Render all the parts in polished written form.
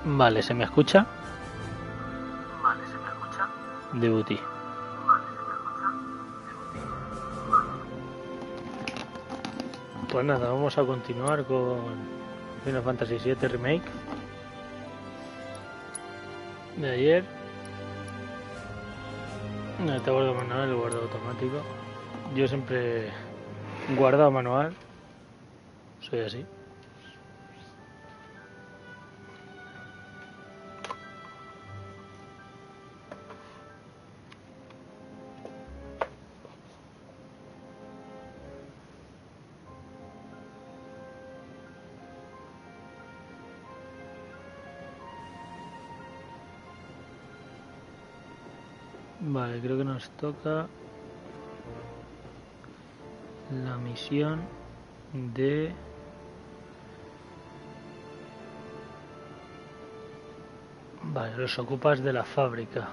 Vale, ¿se me escucha? Debuti. Pues nada, vamos a continuar con Final Fantasy VII Remake de ayer. No te guardo manual, el guardo automático. Yo siempre guardo manual, soy así. Vale, creo que nos toca la misión de los ocupas de la fábrica.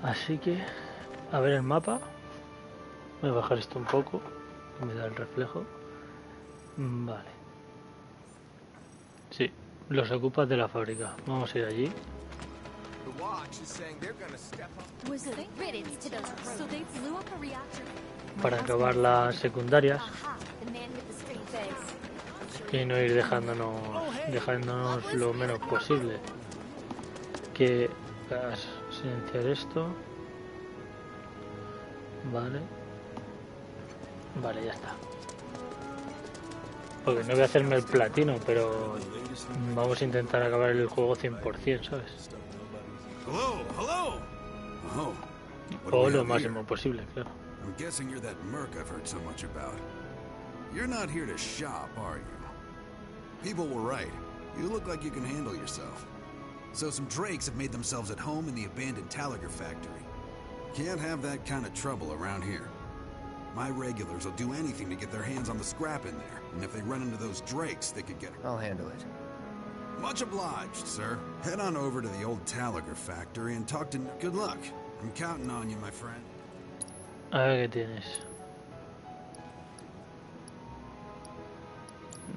Así que a ver el mapa. Voy a bajar esto un poco, que me da el reflejo. Vale. Sí, los ocupas de la fábrica. Vamos a ir allí. Para acabar las secundarias y no ir dejándonos lo menos posible. Que silenciar esto. Vale, ya está. Porque no voy a hacerme el platino, pero vamos a intentar acabar el juego 100%, ¿sabes? O lo máximo posible, claro. I'm guessing you're that merc I've heard so much about. You're not here to shop, are you? People were right. You look like you can handle yourself. So some drakes have made themselves at home in the abandoned Talager factory. Can't have that kind of trouble around here. My regulars will do anything to get their hands on the scrap in there, and if they run into those drakes, they could get... I'll handle it. Much obliged, sir. Head on over to the old Talager factory and talk to... Good luck. I'm counting on you, my friend. A ver qué tienes.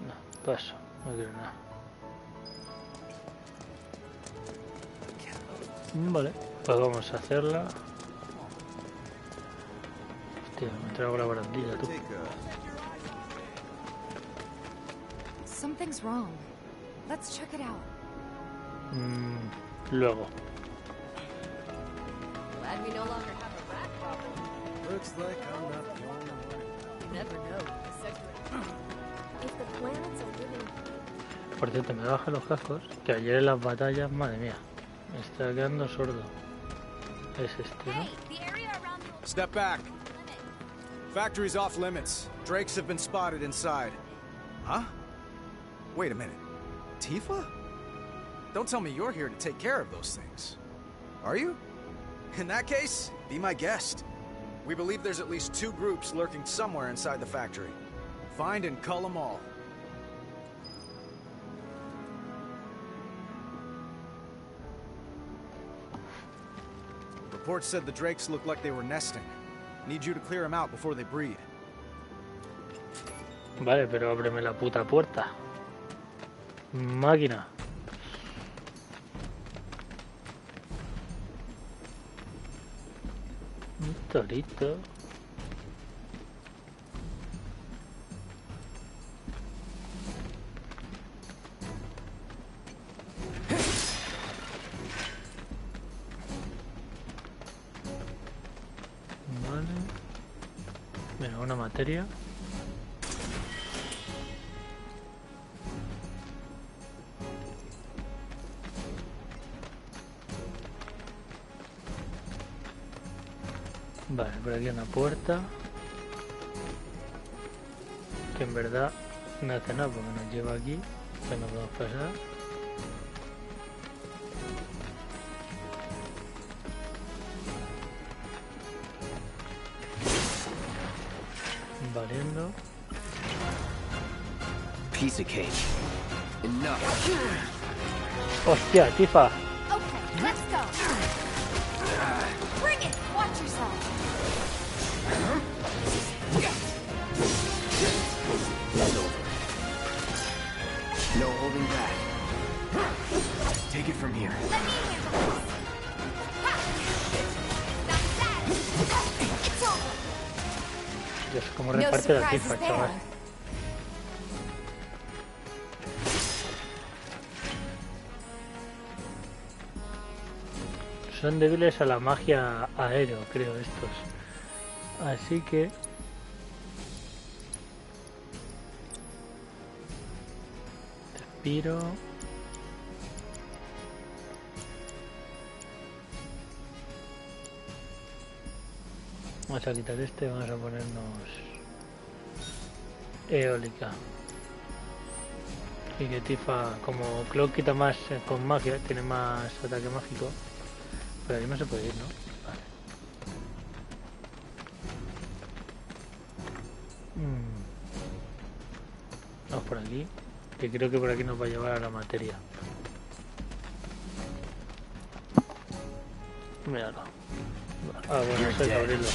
No, paso, no quiero nada. Vale, pues vamos a hacerla. Hostia, me traigo la barandilla, tú. Something's wrong. Let's check it out. Luego. Glad we no longer have a rat problem. Looks like I'm not the only one. You never know. If the planets are living... Por cierto, me bajan los cascos, que ayer en las batallas, madre mía, me está quedando sordo. Es este, ¿no? Step back. Factory's off limits. Drakes have been spotted inside. Huh? Wait a minute. Tifa? Don't tell me you're here to take care of those things. Are you? In that case, be my guest. We believe there's at least 2 groups lurking somewhere inside the factory. Find and cull them all. Reports said the drakes looked like they were nesting. Need you to clear them out before they breed. Vale, pero ábreme la puta puerta. Máquina. Un torito. Vale. Mira, una materia. Vale, por aquí una puerta que en verdad no hace nada porque nos lleva aquí, que no podemos pasar. Valiendo. Piece of cake. Enough. Hostia, Tifa. Okay, let's go. Bring it. Watch yourself. It's over. No holding back. Dios, cómo reparte la tifa, chaval. Son débiles a la magia aéreo, creo, estos. Así que... Respiro. Vamos a quitar este, vamos a ponernos... eólica. Y que Tifa, como Clock quita más con magia, tiene más ataque mágico. Pero ahí no se puede ir, ¿no? Vale. Vamos por aquí, que creo que por aquí nos va a llevar a la materia. Míralo. Ah, bueno, eso hay que abrirlo.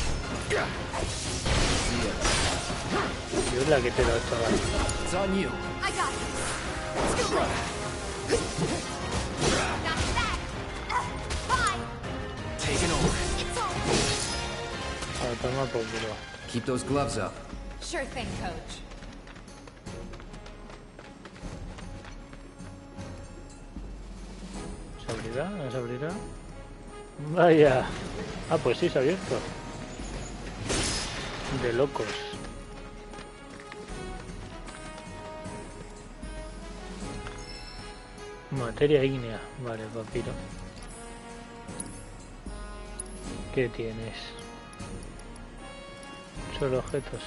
Yo es la que te da, chaval. It's on you. I got it. Fine. Taking over. It's all. Ahora toma por culo. Keep those gloves up. Sure thing, coach. ¿Se abrirá? ¿No se abrirá? Vaya. Ah, pues sí, se ha abierto. De locos. Materia ígnea. Vale, papiro. ¿Qué tienes? Solo objetos.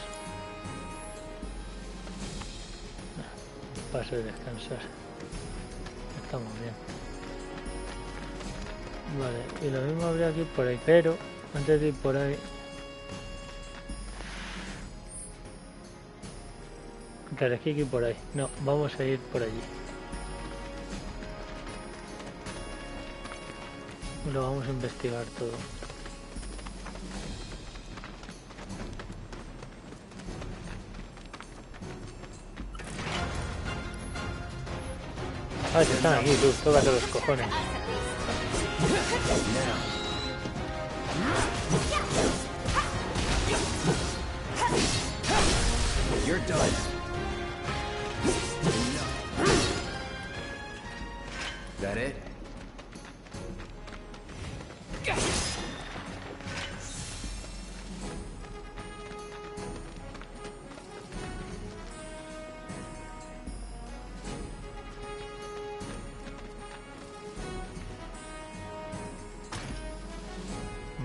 Paso de descansar. Estamos bien. Vale, y lo mismo habría que ir por ahí, pero antes de ir por ahí... Claro, es que hay que ir por ahí. No, vamos a ir por allí. Lo vamos a investigar todo. Ah, si están aquí, tú, tócate los cojones. You're done. That it?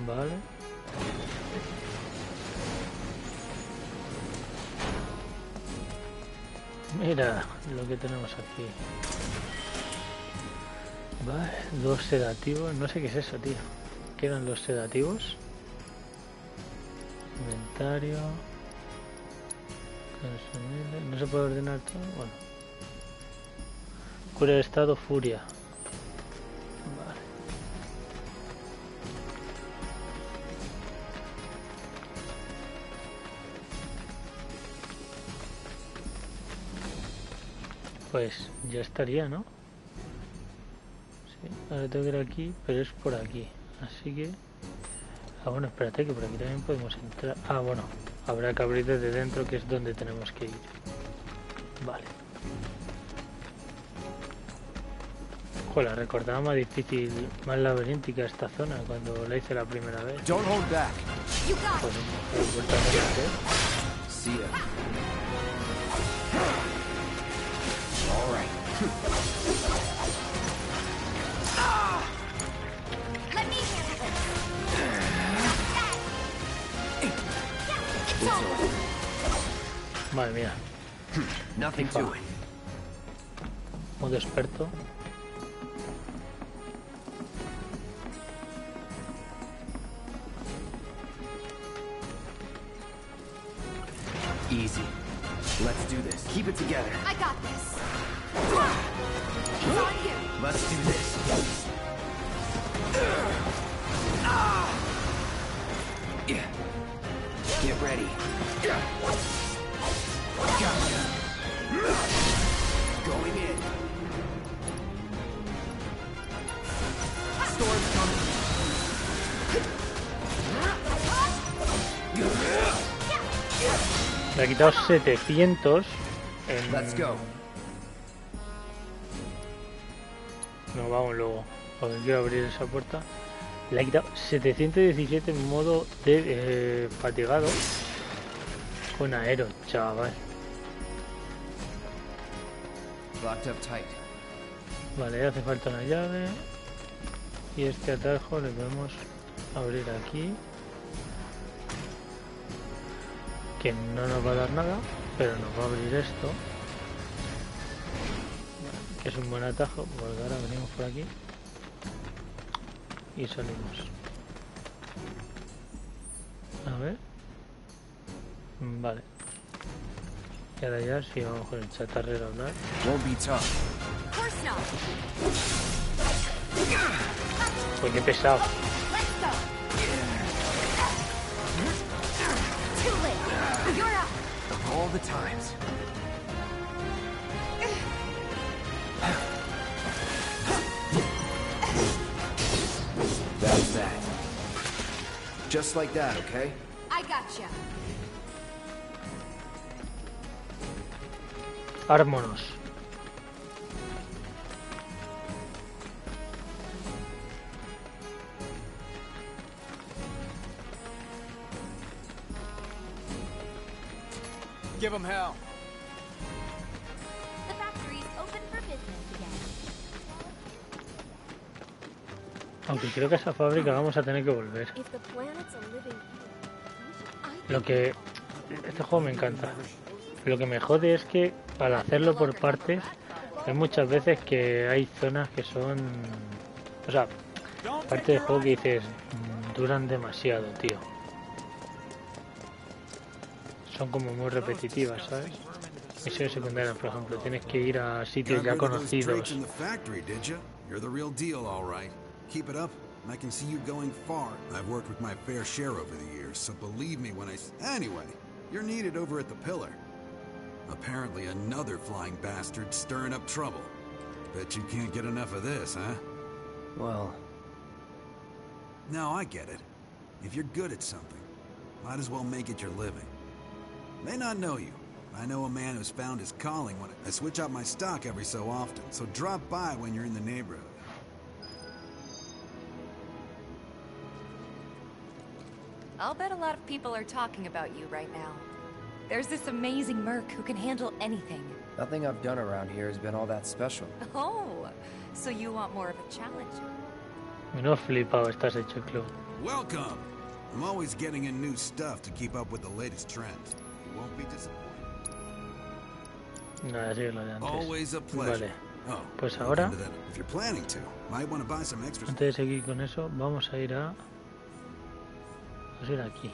Vale. Mira lo que tenemos aquí. Vale, 2 sedativos. No sé qué es eso, tío. ¿Qué eran los sedativos? Inventario. Consumible. No se puede ordenar todo. Bueno. Cura de estado, furia. Vale. Pues ya estaría, ¿no? Sí, ahora tengo que ir aquí, pero es por aquí. Así que... Ah, bueno, espérate, que por aquí también podemos entrar. Ah, bueno, habrá que abrir desde dentro, que es donde tenemos que ir. Vale. Joder, recordaba más difícil, más laberíntica esta zona cuando la hice la primera vez. Don't hold back. You got Pues, it. vuelta a hacer. See ya. All right. Let me handle it. It's all. Madre mía, Nothing to it. modo experto. Easy. Let's do this. Keep it together. I got this. It's on you. Let's do this. Get ready. Gotcha. Going in. Storm's coming. Le ha quitado 700 en... Let's go. No, vamos luego, porque quiero abrir esa puerta. Le ha quitado 717 en modo de fatigado con aero, chaval. Locked up tight. Vale, hace falta una llave. Y este atajo le podemos abrir aquí. Que no nos va a dar nada, pero nos va a abrir esto. Que es un buen atajo, porque ahora venimos por aquí. Y salimos. A ver. Vale. Y ahora ya si vamos con el chatarrero a hablar. Won't be tough. Course not. Pues qué pesado. Let's go. Too late. You're up. Of all the times. That's that. Just like that, okay? I gotcha. Ármonos. Give him hell. The factory's open for business again. Aunque creo que a esa fábrica vamos a tener que volver. If the planet's a living thing, Lo que... Este juego me encanta. Lo que me jode es que al hacerlo por partes hay muchas veces que hay zonas que son... O sea, parte del juego que dices duran demasiado, tío. Son como muy repetitivas, ¿sabes? Misiones secundarias, por ejemplo, tienes que ir a sitios ya conocidos. You're the real deal, all right. Keep it up, and I can see you going far. I've worked with my fair share over the years, so believe me when I... Anyway, you're needed over at the Pillar. Apparently another flying bastard stirring up trouble. Bet you can't get enough of this, huh? Well, No, I get it. If you're good at something, might as well make it your living. May not know you. I know a man who's found his calling when I switch out my stock every so often, so drop by when you're in the neighborhood. I'll bet a lot of people are talking about you right now. There's this amazing merc who can handle anything. nothing I've done around here has been all that special. Oh, so you want more of a challenge? Menos flipado estás hecho, Club. Welcome! I'm always getting in new stuff to keep up with the latest trends. You won't be disappointed. Nada, sigue lo de antes. Always a pleasure. Vale, Oh, pues look ahora, into that. If you're planning to, might want to buy some extras. antes de seguir con eso, vamos a ir a... Vamos a ir aquí.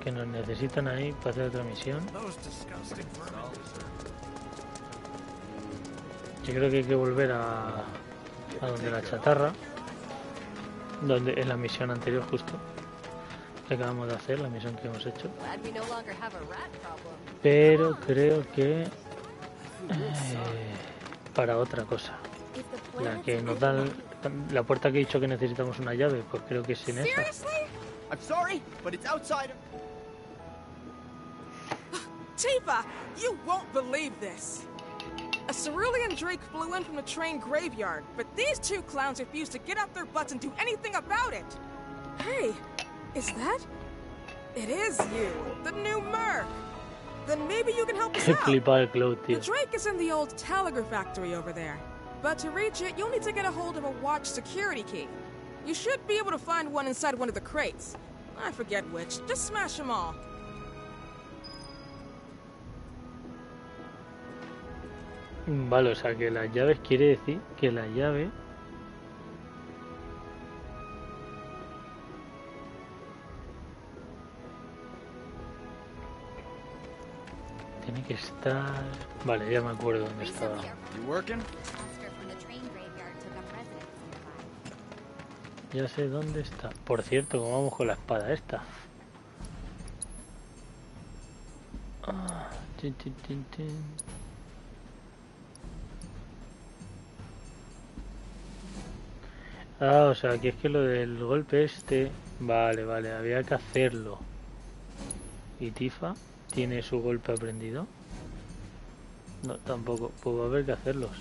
Que nos necesitan ahí para hacer otra misión. Yo creo que hay que volver a donde la chatarra, donde en la misión anterior justo que acabamos de hacer, la misión que hemos hecho. glad we no longer have a rat problem. Pero creo que para otra cosa. If the La planet's que a nos living dan la puerta que he dicho que necesitamos una llave, pues creo que es en esa. Seriously? I'm sorry, but it's outside of... Tifa, you won't believe this. A cerulean drake flew in from the train graveyard, but these two clowns refused to get off their butts and do anything about it. Hey, is that? It is you, the new merc. Then maybe you can help us Qué out. flipado el Cloud, The tío. drake is in the old telegraph factory over there. But to reach it, you'll need to get a hold of a watch security key. You should be able to find one inside one of the crates. I forget which. Just smash them all. Vale, o sea que las llaves quiere decir que la llave tiene que estar... Vale, ya me acuerdo dónde estaba. You working? Oscar from the train graveyard took up residence nearby. Ya sé dónde está. Por cierto, ¿cómo vamos con la espada esta? Ah, tin, tin, tin, tin. Ah, o sea, que es que lo del golpe este... Vale, vale, había que hacerlo. ¿Y Tifa tiene su golpe aprendido? No, tampoco. Pues va a haber que hacerlos.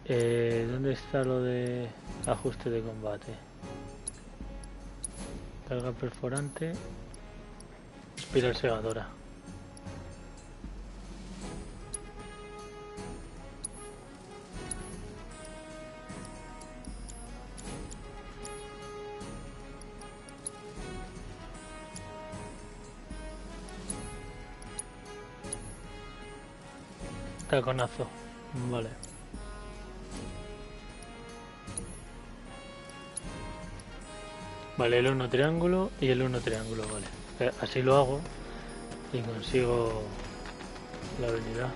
¿Dónde está lo de ajuste de combate? Carga perforante. Espiral segadora. Taconazo. Vale. Vale, el 1 triángulo y el 1 triángulo, vale. Así lo hago y consigo la habilidad.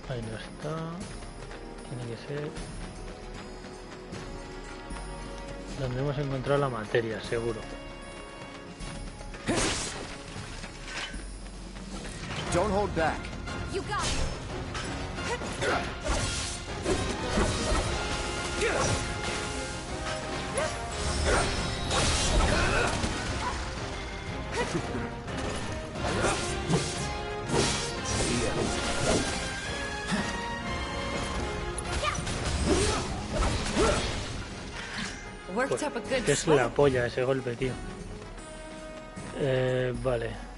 Ahí no está. Tiene que ser donde hemos encontrado la materia, seguro. Don't hold back. You got it. Pues, que es la polla ese golpe, tío. Vale.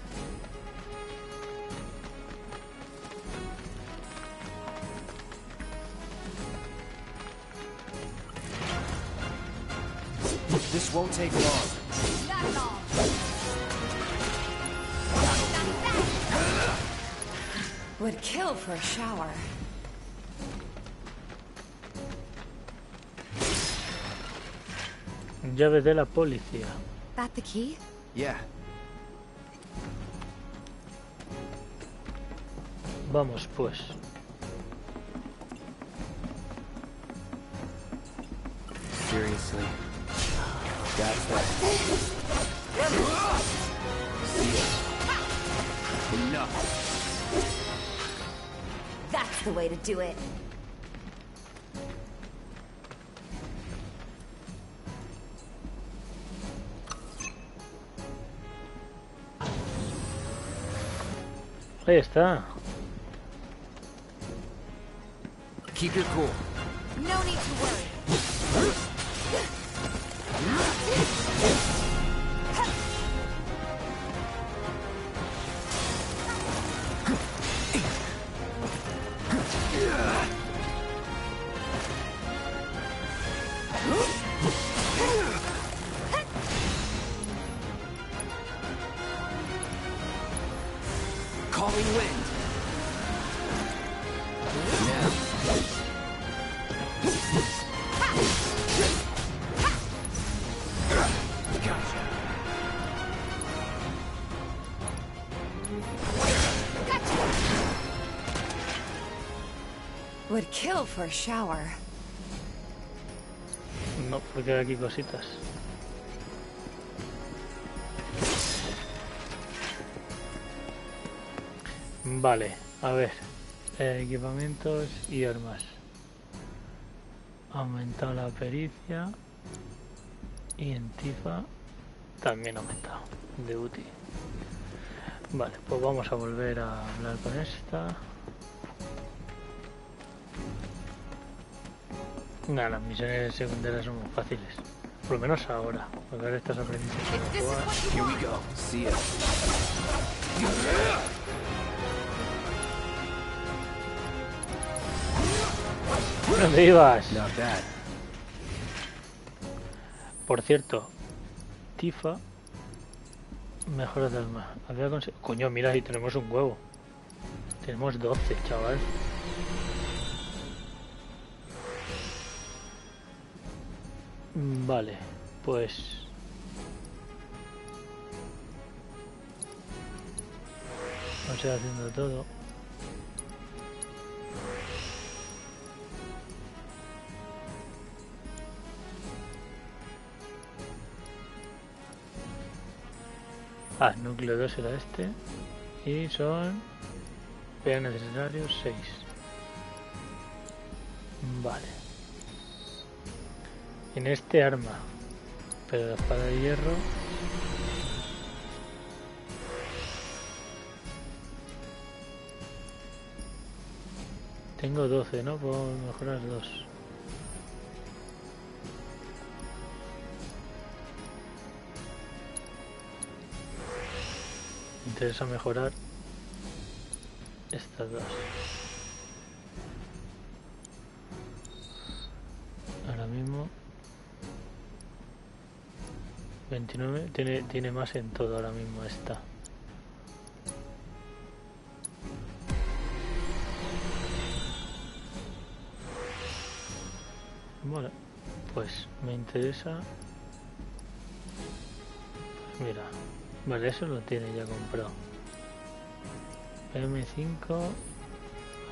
This won't take long. Not at all. Would kill for a shower. Llave de la policía. That the key? Yeah. Vamos pues. Seriously. That's that. Enough. That's the way to do it. Ahí está. Keep your cool. No need to worry. Calling wind. Now. Would kill for a shower. No, porque hay aquí cositas. Vale, a ver. Equipamientos y armas. Aumentado la pericia. Y en Tifa también ha aumentado. De útil. Vale, pues vamos a volver a hablar con esta. Nada, las misiones secundarias son muy fáciles. Por lo menos ahora. Porque ahora estás aprendiendo a jugar. Here we go. See ya. ¿Dónde ibas? Not bad. Por cierto, Tifa mejora de alma. Había conseguido... Coño, mira, ahí tenemos un huevo. Tenemos 12, chaval. Vale, pues... vamos a ir haciendo todo. Ah, núcleo 2 era este. Y son... vean necesarios 6. Vale. En este arma. Pero la espada de hierro... Tengo 12, ¿no? Puedo mejorar 2. Me interesa mejorar estas 2. Ahora mismo 29, tiene más en todo ahora mismo esta. Vale, pues me interesa. Mira, vale, eso lo tiene ya comprado. M5,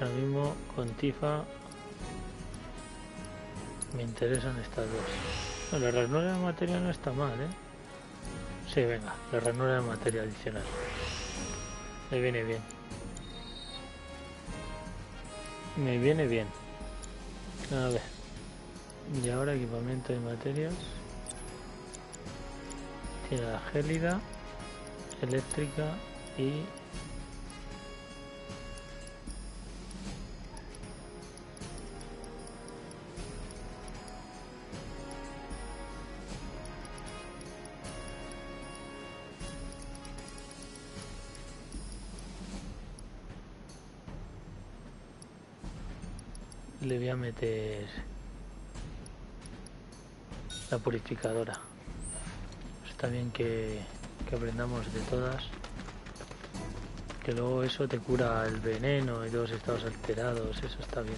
ahora mismo con Tifa. Me interesan estas dos. Bueno, la ranura de materia no está mal, ¿eh? Sí, venga, la ranura de materia adicional. Me viene bien. Me viene bien. A ver. Y ahora equipamiento de materias. Tiene la gélida, eléctrica y... le voy a meter la purificadora. Está bien que aprendamos de todas, que luego eso te cura el veneno y todos estados alterados, eso está bien.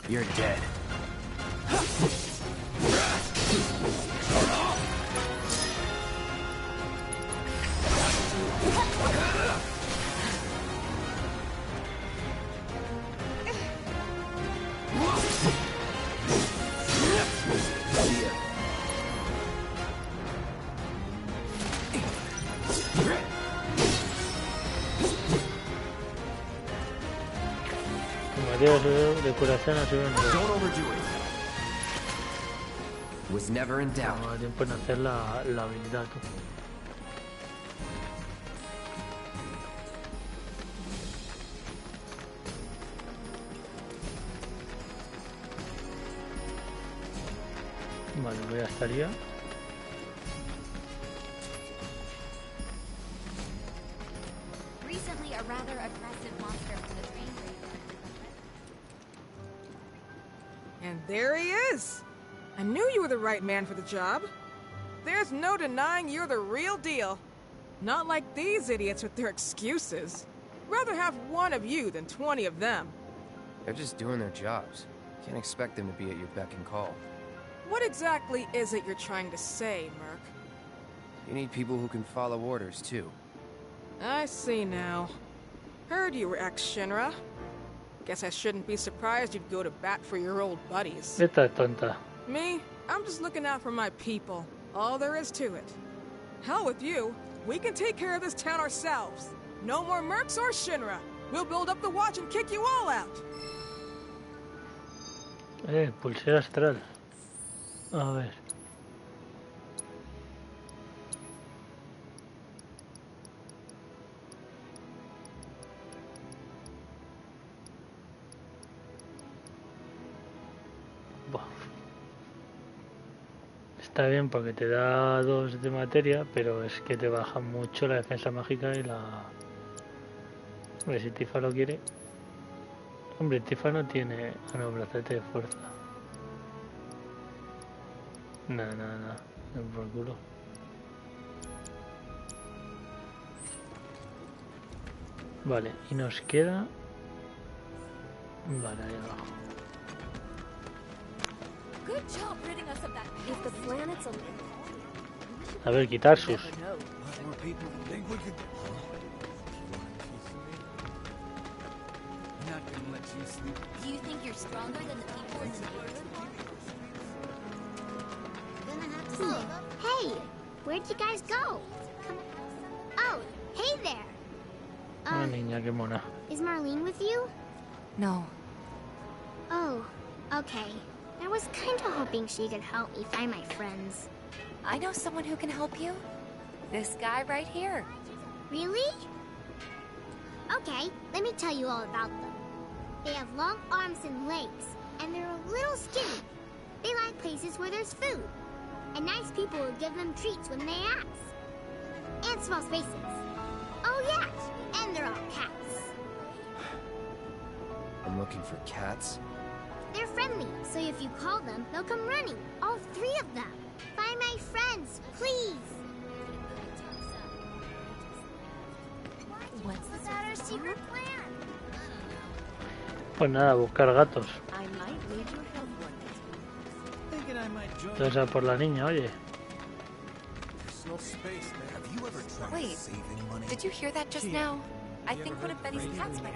You're dead. De curación así bueno. Don't overdo it. Was never in doubt. No da tiempo en hacer la habilidad, tú. Vale, voy a estaría. Recently, a rather aggressive monster from the train graveyard. And there he is! I knew you were the right man for the job. There's no denying you're the real deal. Not like these idiots with their excuses. Rather have one of you than 20 of them. They're just doing their jobs. Can't expect them to be at your beck and call. What exactly is it you're trying to say, Merc? You need people who can follow orders, too. I see now. Heard you were ex-Shinra. Guess I shouldn't be surprised you'd go to bat for your old buddies. Esta tonta. Me? I'm just looking out for my people. All there is to it. Hell with you. We can take care of this town ourselves. No more Mercs or Shinra. We'll build up the watch and kick you all out. Pulsera astral. A ver. Buah. Está bien porque te da 2 de materia, pero es que te baja mucho la defensa mágica y la... Hombre, si Tifa lo quiere... Hombre, Tifa no tiene... Ah, no, brazalete de fuerza. Nada, por culo. Vale, y nos queda... Vale, ahí abajo. Good job ridding us of that. If the planet's A ver, quitar sus... Do you think you're stronger than the people in the neighborhood? Gonna have to save up. Hey, where'd you guys go? Oh, hey there. Una niña, qué mona. Is Marlene with you? No. Oh, okay. I was kind of hoping she could help me find my friends. I know someone who can help you. This guy right here. Really? Okay, let me tell you all about them. They have long arms and legs, and they're a little skinny. They like places where there's food, and nice people will give them treats when they ask. And small spaces. Oh yeah, and they're all cats. I'm looking for cats? They're friendly, so if you call them, they'll come running. All 3 of them. Find my friends, please. What's our secret plan? Pues nada, buscar gatos. I might need your help one day. Thinking I might join. Entonces a por la niña, oye. Personal space, man. Have you ever tried Wait, saving money? did you hear that just now? I think one of Betty's cats might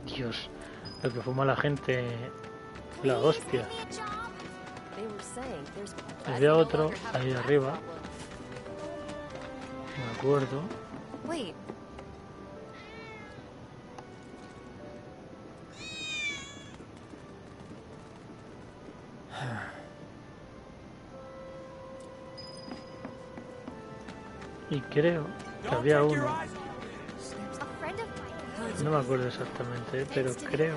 Dios, lo que fuma la gente, la hostia. They were saying there's Había otro ahí arriba, me acuerdo. Wait. Y creo que había uno, a friend of mine. no me acuerdo exactamente, pero creo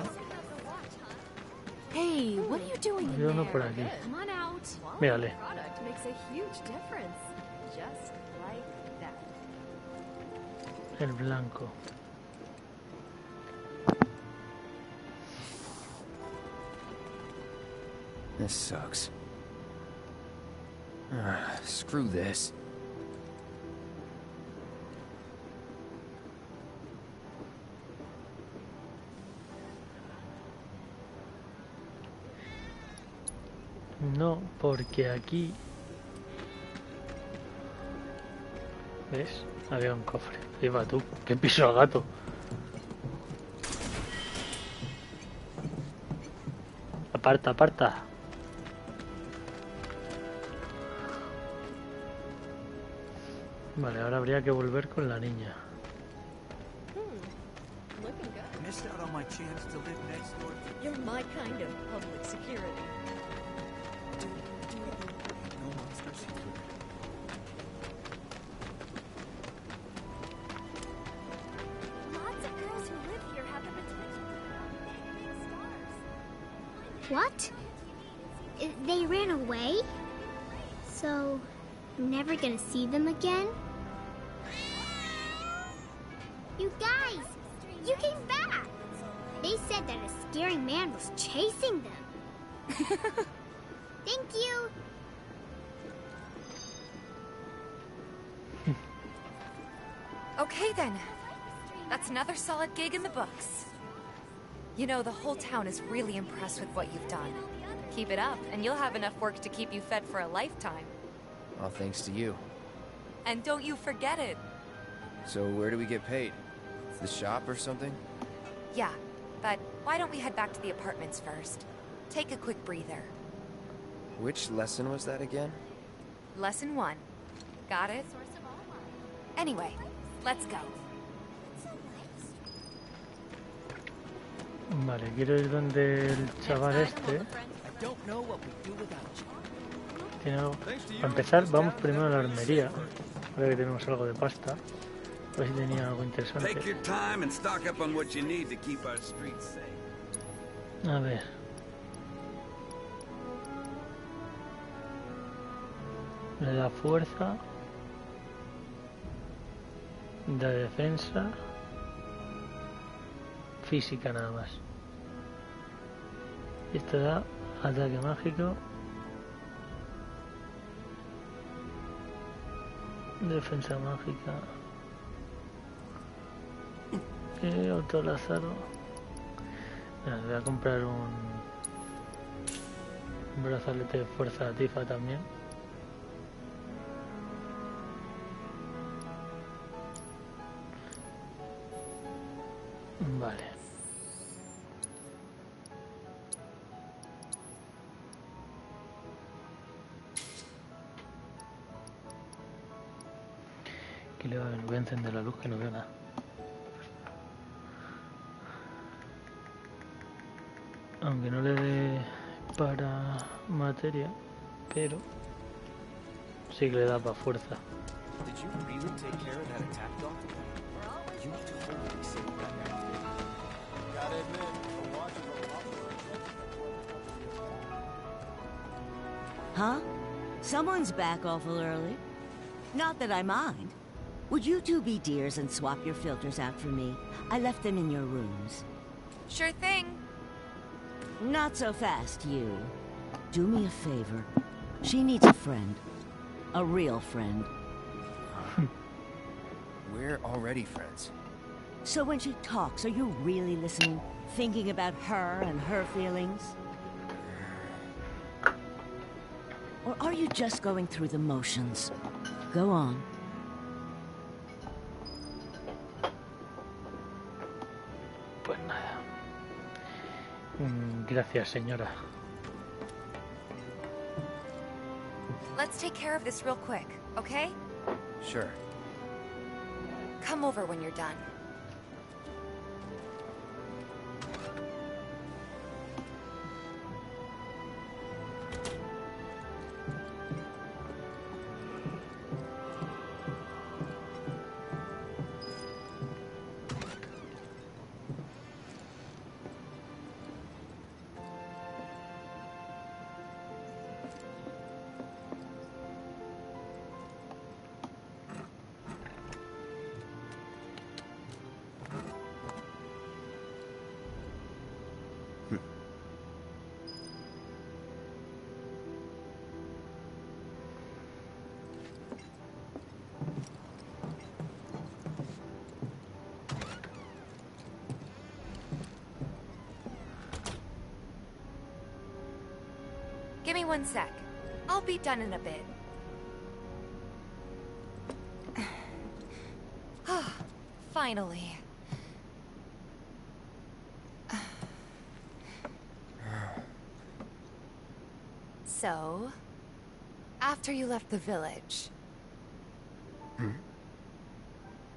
Hey, what are you doing había uno por aquí. Come on out. Mírale. Product makes a huge difference. Just like that. El blanco. This sucks. Screw this. No, porque aquí... ¿Ves? Había un cofre. Ahí va tú. ¿Qué piso al gato? Aparta, aparta. Vale, ahora habría que volver con la niña. Looking good. Missed out on my chance to live next door to You're my kind of public security. no monsters here. Lots of girls who live here have the potential to become big stars. What? They ran away? So, I'm never gonna see them again? You guys! You came back! They said that a scary man was chasing them. Thank you! Okay then. That's another solid gig in the books. You know, the whole town is really impressed with what you've done. Keep it up, and you'll have enough work to keep you fed for a lifetime. All thanks to you. And don't you forget it. So where do we get paid? The shop or something? Yeah, but why don't we head back to the apartments first? Take a quick breather. Which lesson was that again? Lesson 1. Got it? Anyway, let's go. Vale, quiero ir donde el chaval este. Tiene algo. Para empezar, vamos primero a la armería. Ahora que tenemos algo de pasta. A ver si tenía algo interesante. Take your time and stock up on what you need to keep our streets safe. A ver. Le da fuerza. Da defensa. Física nada más. Y esto da ataque mágico. Defensa mágica. Y otro Lázaro. Voy a comprar un brazalete de fuerza tifa también. Vale. Aquí le voy a encender la luz que no veo nada. Aunque no le dé para materia, pero sí que le da para fuerza. Did you really take care of that attack dog? You totally saved that man. Gotta admit, the watch is a lot more expensive. Huh? Someone's back awful early. Not that I mind. Would you two be dears and swap your filters out for me? I left them in your rooms. Sure thing. Not so fast, you. Do me a favor. She needs a friend. A real friend. We're already friends. So when she talks, are you really listening? Thinking about her and her feelings? Or are you just going through the motions? Go on. Pues nada. Gracias, señora. Let's take care of this real quick, okay? Sure. Come over when you're done. Give me 1 sec. I'll be done in a bit. Finally. So, after you left the village,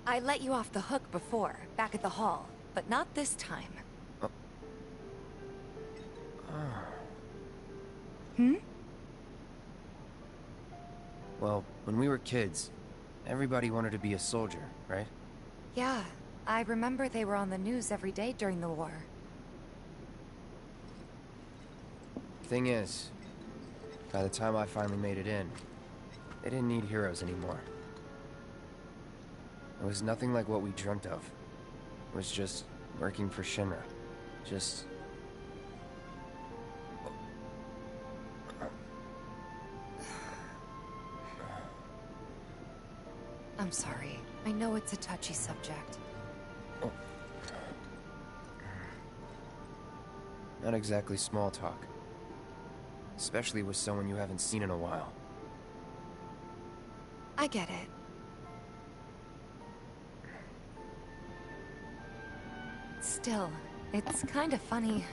I let you off the hook before, back at the hall, but not this time. Well, when we were kids, everybody wanted to be a soldier, right? Yeah, I remember they were on the news every day during the war. Thing is, by the time I finally made it in, they didn't need heroes anymore. It was nothing like what we dreamt of. It was just working for Shinra. Just... I'm sorry. I know it's a touchy subject. Not exactly small talk. Especially with someone you haven't seen in a while. I get it. Still, it's kind of funny.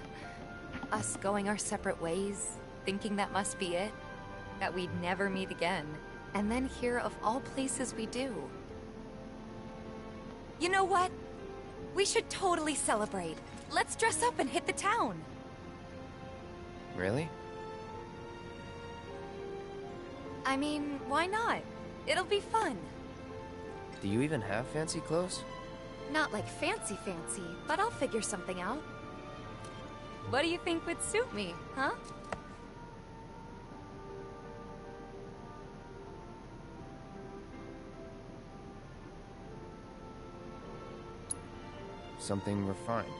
Us going our separate ways, thinking that must be it. That we'd never meet again. And then here, of all places, we do. You know what? We should totally celebrate. Let's dress up and hit the town. Really? I mean, why not? It'll be fun. Do you even have fancy clothes? Not like fancy, but I'll figure something out. What do you think would suit me, huh? Something refined.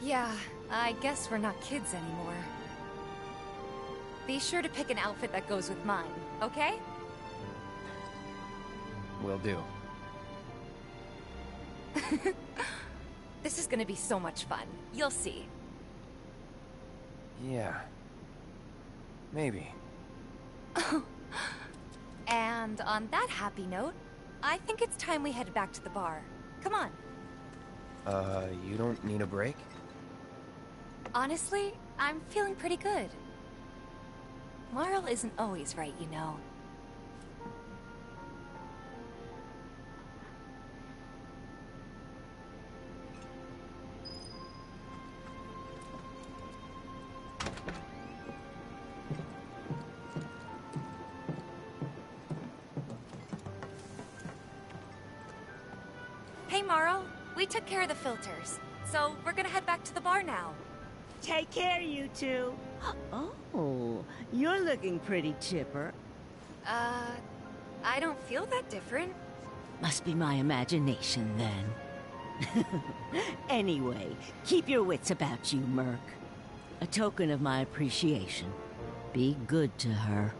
Yeah, I guess we're not kids anymore. Be sure to pick an outfit that goes with mine, okay? Will do. This is gonna be so much fun. You'll see. Yeah. Maybe. And on that happy note, I think it's time we head back to the bar. Come on. You don't need a break? Honestly, I'm feeling pretty good. Marl isn't always right, you know. Morrow. We took care of the filters, so we're gonna head back to the bar now. Take care, you two. Oh, you're looking pretty chipper. I don't feel that different. Must be my imagination, then. Anyway, keep your wits about you, Merc. A token of my appreciation. Be good to her.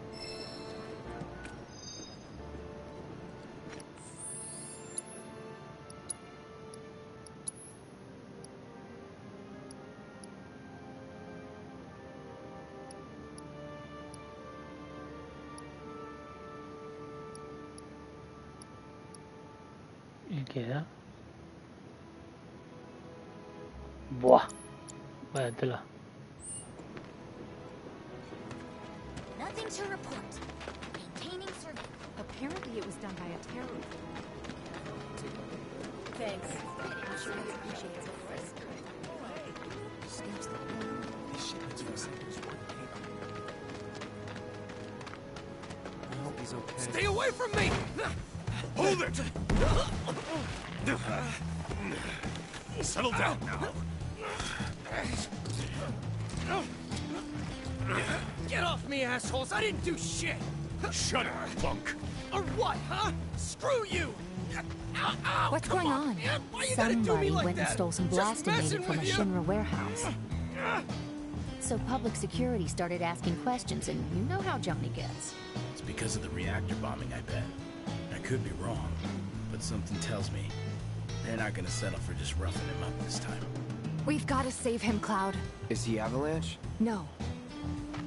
¿Y queda? Buah, vaya tela. Nothing to report. Maintaining surveillance. Apparently it was done by a terrorist. Thanks. I'm sure you appreciate it, of course. I hope he's okay. Stay away from me! Hold it! Settle down now. Get off me, assholes! I didn't do shit! Shut up, punk! Or what, huh? Screw you! Ow, ow, What's come going on, on? man. Why you gotta do me Somebody like went and that? stole some Just blasting messing from a with you. Shinra warehouse. So public security started asking questions, and you know how Johnny gets. It's because of the reactor bombing, I bet. I could be wrong, but something tells me they're not gonna settle for just roughing him up this time. We've got to save him, Cloud. Is he Avalanche? No.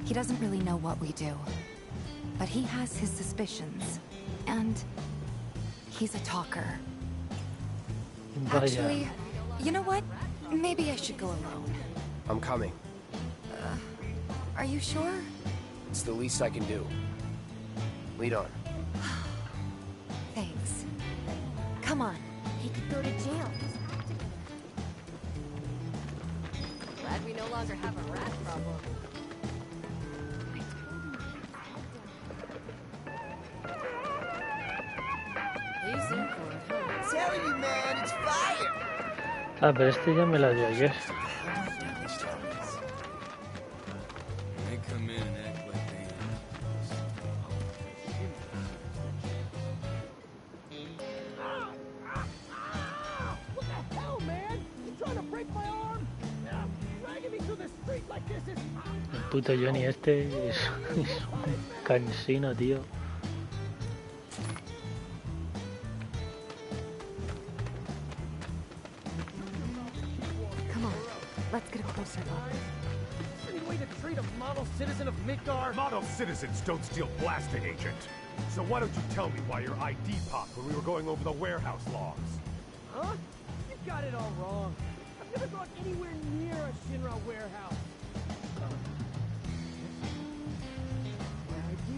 He doesn't really know what we do. But he has his suspicions. And he's a talker. Vaya. Actually, you know what? Maybe I should go alone. I'm coming. Are you sure? It's the least I can do. Lead on. Thanks. Come on. He could go to jail. Glad we no longer have a rat problem. He's in for it, huh? I'm telling you, man, it's fire! Ah, pero este ya me la dio ayer. They come in and act like they What the hell, man? You trying to break my arm? Dragging me through the street like this is... El puto Johnny este es un cansino, tío. Come on. Let's get a closer look. Any way to treat a model citizen of Midgar? Model citizens don't steal blasting, Agent. So why don't you tell me why your ID popped when we were going over the warehouse logs? Huh? You got it all wrong. I've never gone anywhere near a Shinra warehouse. My ID.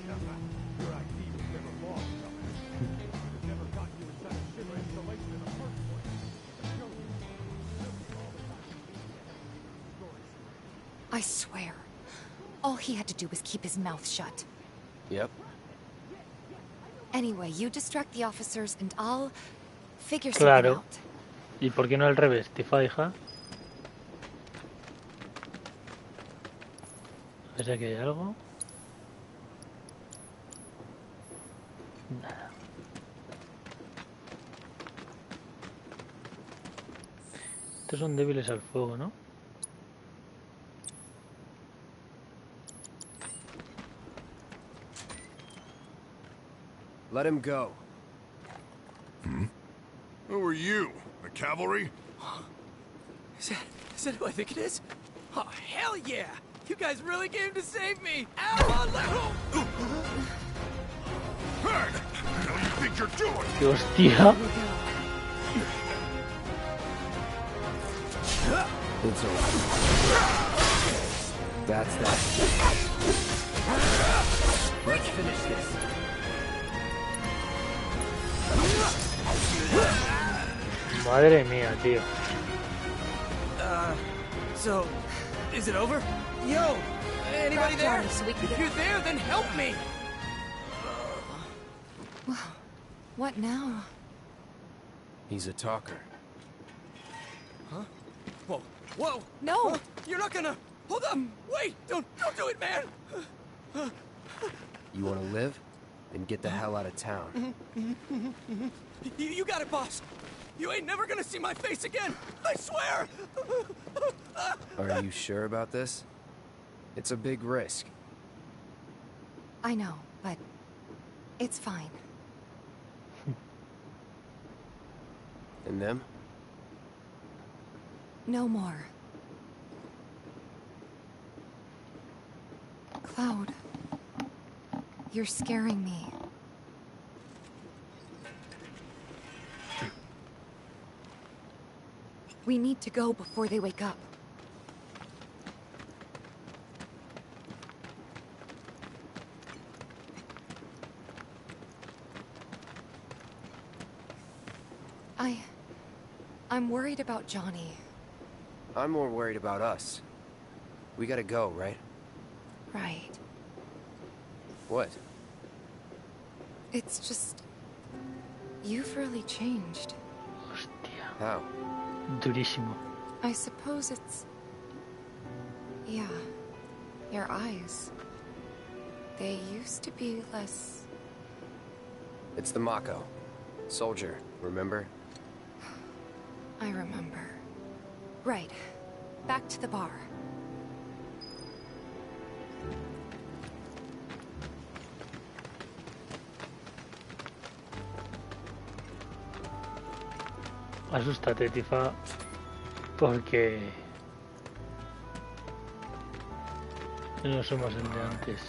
Your ID was never lost, Dumbass. It never got you inside a Shinra installation in the first place. I swear. All he had to do was keep his mouth shut. Yep. Anyway, you distract the officers and I'll figure Claro. something out. ¿Y por qué no al revés, tifa, hija? A ver si aquí hay algo. Nada. Estos son débiles al fuego, ¿no? Let him go. Who are you? The cavalry? Is that who I think it is? Oh, hell yeah! You guys really came to save me! Ow! Hey! What do you think you're doing? ¡Qué hostia! It's over. That's that. Let's finish this. Madre mía, tío. So, is it over? Yo! Anybody Grab there? Johnny so we can If get you're there, then help me! What now? He's a talker. Huh? Whoa, whoa! No! You're not gonna... Hold up! Wait! Don't do it, man! You want to live? Then get the hell out of town. You got it, boss! You ain't never gonna see my face again! I swear! Are you sure about this? It's a big risk. I know, but it's fine. And them? No more. Cloud, you're scaring me. We need to go before they wake up. I'm worried about Johnny. I'm more worried about us. We gotta go, right? Right. What? It's just... You've really changed. How? Durísimo. I suppose it's... Yeah. Your eyes. They used to be less... It's the Mako. Soldier, remember? I remember. Right. Back to the bar. Asústate, Tifa, porque no somos el de antes,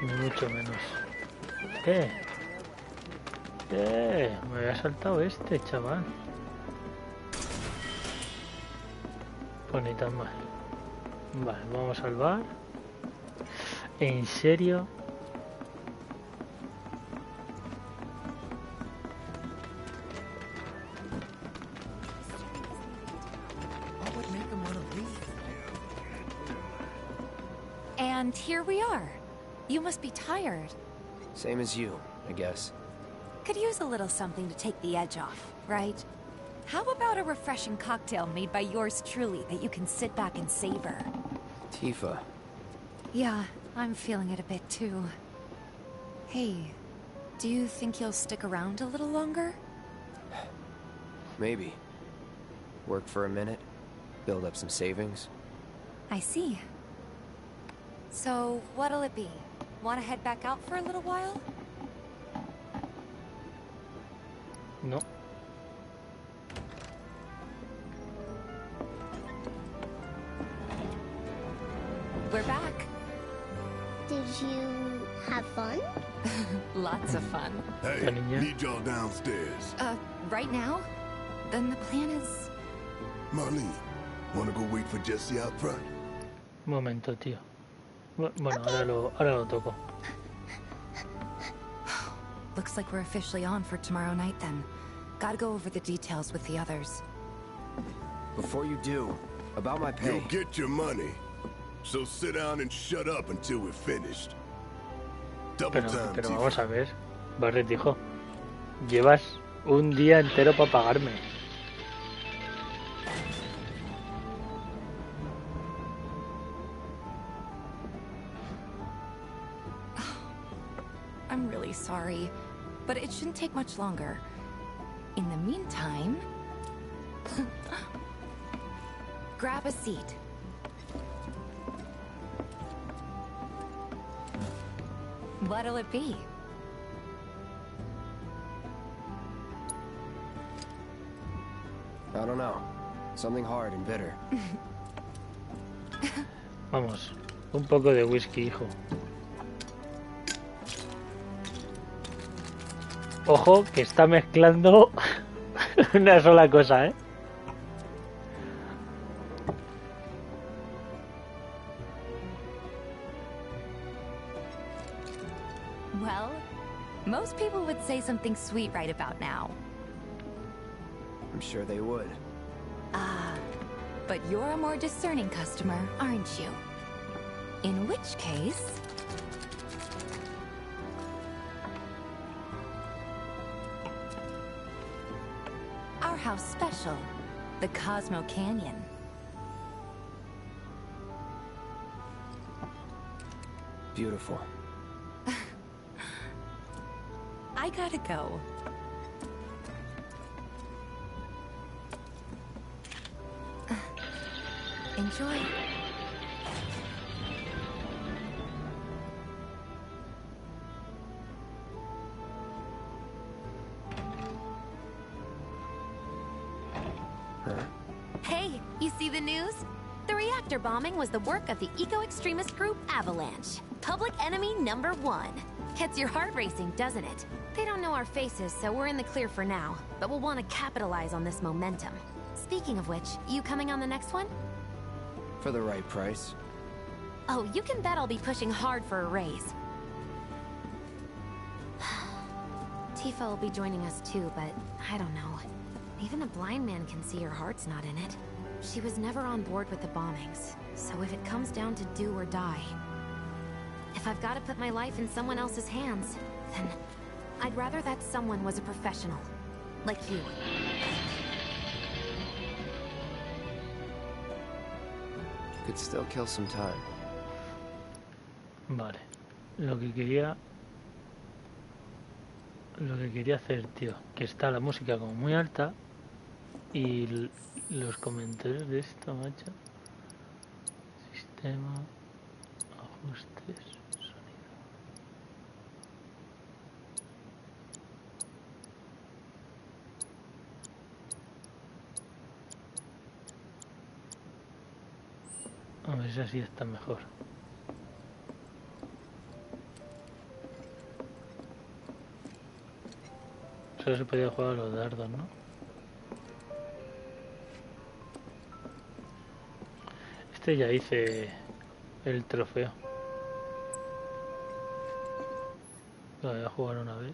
ni mucho menos. ¿Qué? Me había saltado este, chaval. Pues ni tan mal. Vale, vamos al bar. ¿En serio? And here we are. You must be tired. Same as you, I guess. Could use a little something to take the edge off, right? How about a refreshing cocktail made by yours truly that you can sit back and savor? Tifa. Yeah, I'm feeling it a bit too. Hey, do you think you'll stick around a little longer? Maybe. Work for a minute, build up some savings. I see. So, what'll it be? Want to head back out for a little while? No. We're back. Did you have fun? Lots of fun. Hey, need y'all downstairs. Right now? Then the plan is... Marlene, wanna go wait for Jesse out front? Un momento, tío. Bueno, ahora lo toco. Looks like we're officially on for tomorrow night then. Gotta go over the details with the others. Before you do, about my pay... You'll get your money. So sit down and shut up until we're finished. Double time, pero vamos a ver, Barret, hijo. Llevas un día entero para pagarme. I'm really sorry, but it shouldn't take much longer. In the meantime... grab a seat. What'll it be? I don't know. Something hard and bitter. Vamos, un poco de whisky, hijo. Ojo, que está mezclando una sola cosa, ¿eh? Well, most people would say something sweet right about now. I'm sure they would. Ah, but you're a more discerning customer, aren't you? In which case... powerhouse special, the Cosmo Canyon. Beautiful. I gotta go. Enjoy. Hey, you see the news? The reactor bombing was the work of the eco-extremist group Avalanche. Public enemy #1. Gets your heart racing, doesn't it? They don't know our faces, so we're in the clear for now. But we'll want to capitalize on this momentum. Speaking of which, you coming on the next one? For the right price. Oh, you can bet I'll be pushing hard for a raise. Tifa will be joining us too, but I don't know. Even a blind man can see her heart's not in it. She was never on board with the bombings, so if it comes down to do or die, if I've got to put my life in someone else's hands, then I'd rather that someone was a professional, like you. Could still kill some time. Vale. Lo que quería hacer, tío, que está la música como muy alta y los comentarios de esto, macho. Sistema, ajustes, sonido. A ver si así está mejor. Solo se podía jugar a los dardos, ¿no? Este ya hice el trofeo. Lo voy a jugar una vez.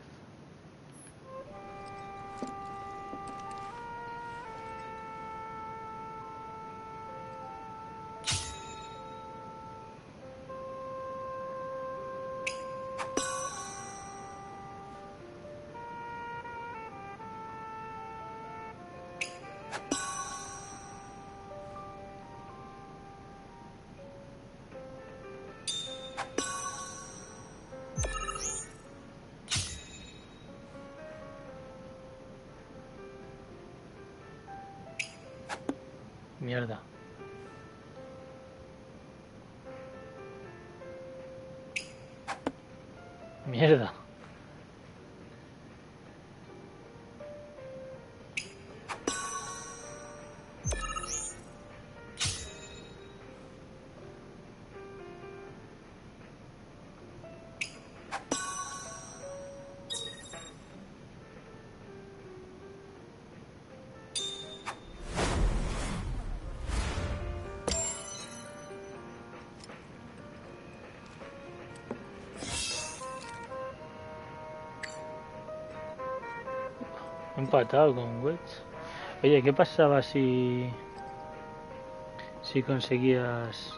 Mierda. Mierda. Empatado con Wedge. Oye, ¿qué pasaba si conseguías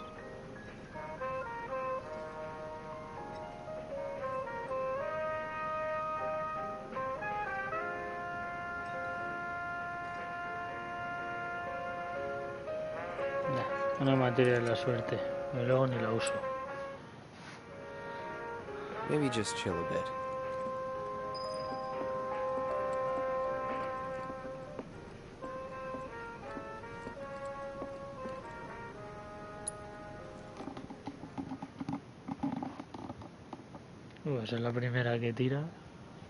una materia de la suerte? Pero luego ni la uso. Maybe just chill a bit. Pues es la primera que tira,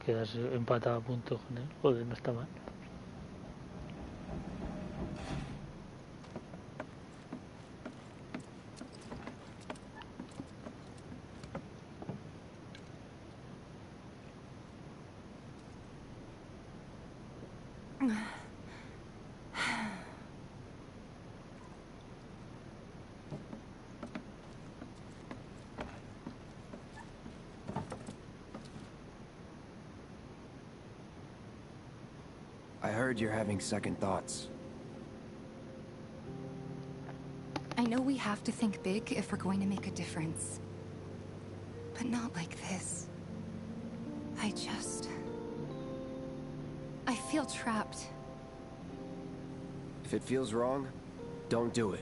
quedas empatado a punto con él. Joder, no está mal. I heard you're having second thoughts. I know we have to think big if we're going to make a difference. But not like this. I feel trapped. If it feels wrong, don't do it.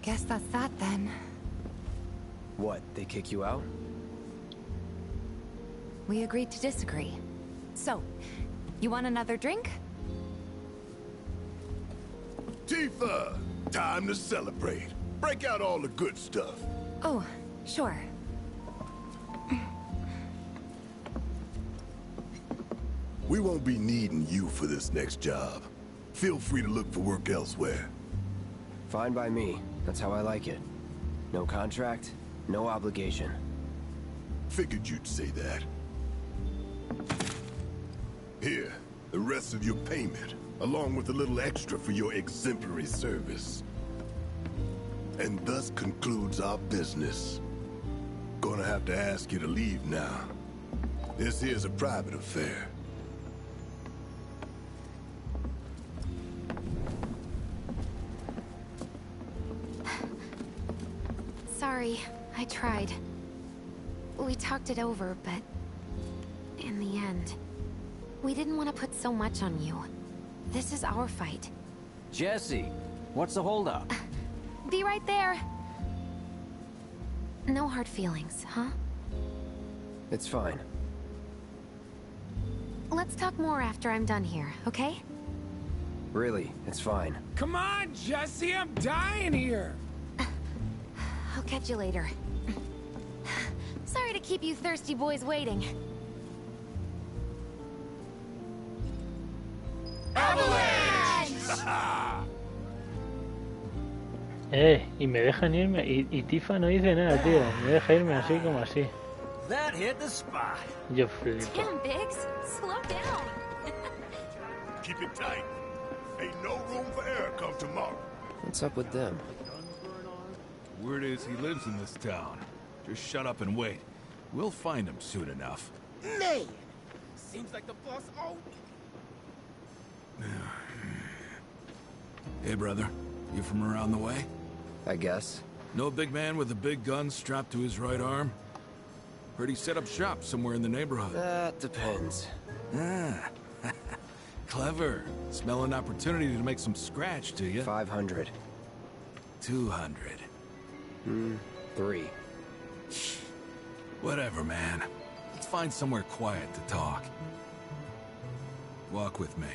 Guess that's that then. What, they kick you out? We agreed to disagree. So, you want another drink? Tifa! Time to celebrate. Break out all the good stuff. Oh, sure. We won't be needing you for this next job. Feel free to look for work elsewhere. Fine by me. That's how I like it. No contract, no obligation. Figured you'd say that. Here, the rest of your payment, along with a little extra for your exemplary service. And thus concludes our business. Gonna have to ask you to leave now. This here's a private affair. Sorry, I tried. We talked it over, but in the end, we didn't want to put so much on you. This is our fight. Jesse, what's the holdup? Be right there. No hard feelings, huh? It's fine. Let's talk more after I'm done here, okay? Really, it's fine. Come on, Jesse, I'm dying here. I'll catch you later. Sorry to keep you thirsty boys waiting. Avalancha! Y me dejan irme. Y Tifa no dice nada, tío. Me deja irme así como así. That hit the spot. Yo flipo. Damn, Biggs, slow down. Keep it tight. Ain't no room for error come tomorrow. What's up with them? Word is he lives in this town. Just shut up and wait. We'll find him soon enough. Man, seems like the boss. Oh. Hey, brother. You from around the way? I guess. Know a big man with a big gun strapped to his right arm? Heard he set up shop somewhere in the neighborhood. That depends. Ah. Clever. Smell an opportunity to make some scratch, do you? 500. 200. 3. Whatever, man. Let's find somewhere quiet to talk. Walk with me.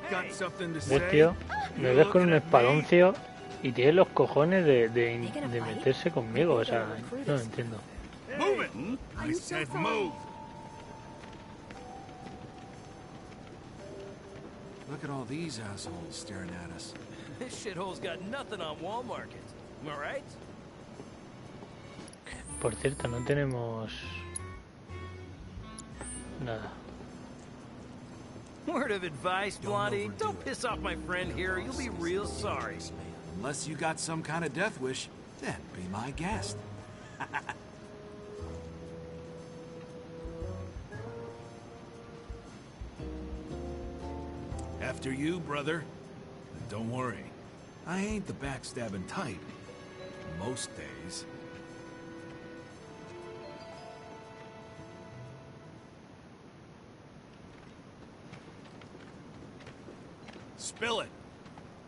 Got something to ¿Ves, tío? Me ves con un espadoncio y tienes los cojones de meterse conmigo. O sea, no lo entiendo. Move it! I said move! Look at all these assholes staring at us. This shithole's got nothing on Wall Market. Am I right? Por cierto, no tenemos nada. Word of advice, Blondie. Don't piss off my friend here. You'll be real sorry. Unless you got some kind of death wish, then be my guest. After you, brother. And don't worry, I ain't the backstabbing type. Most days. Spill it.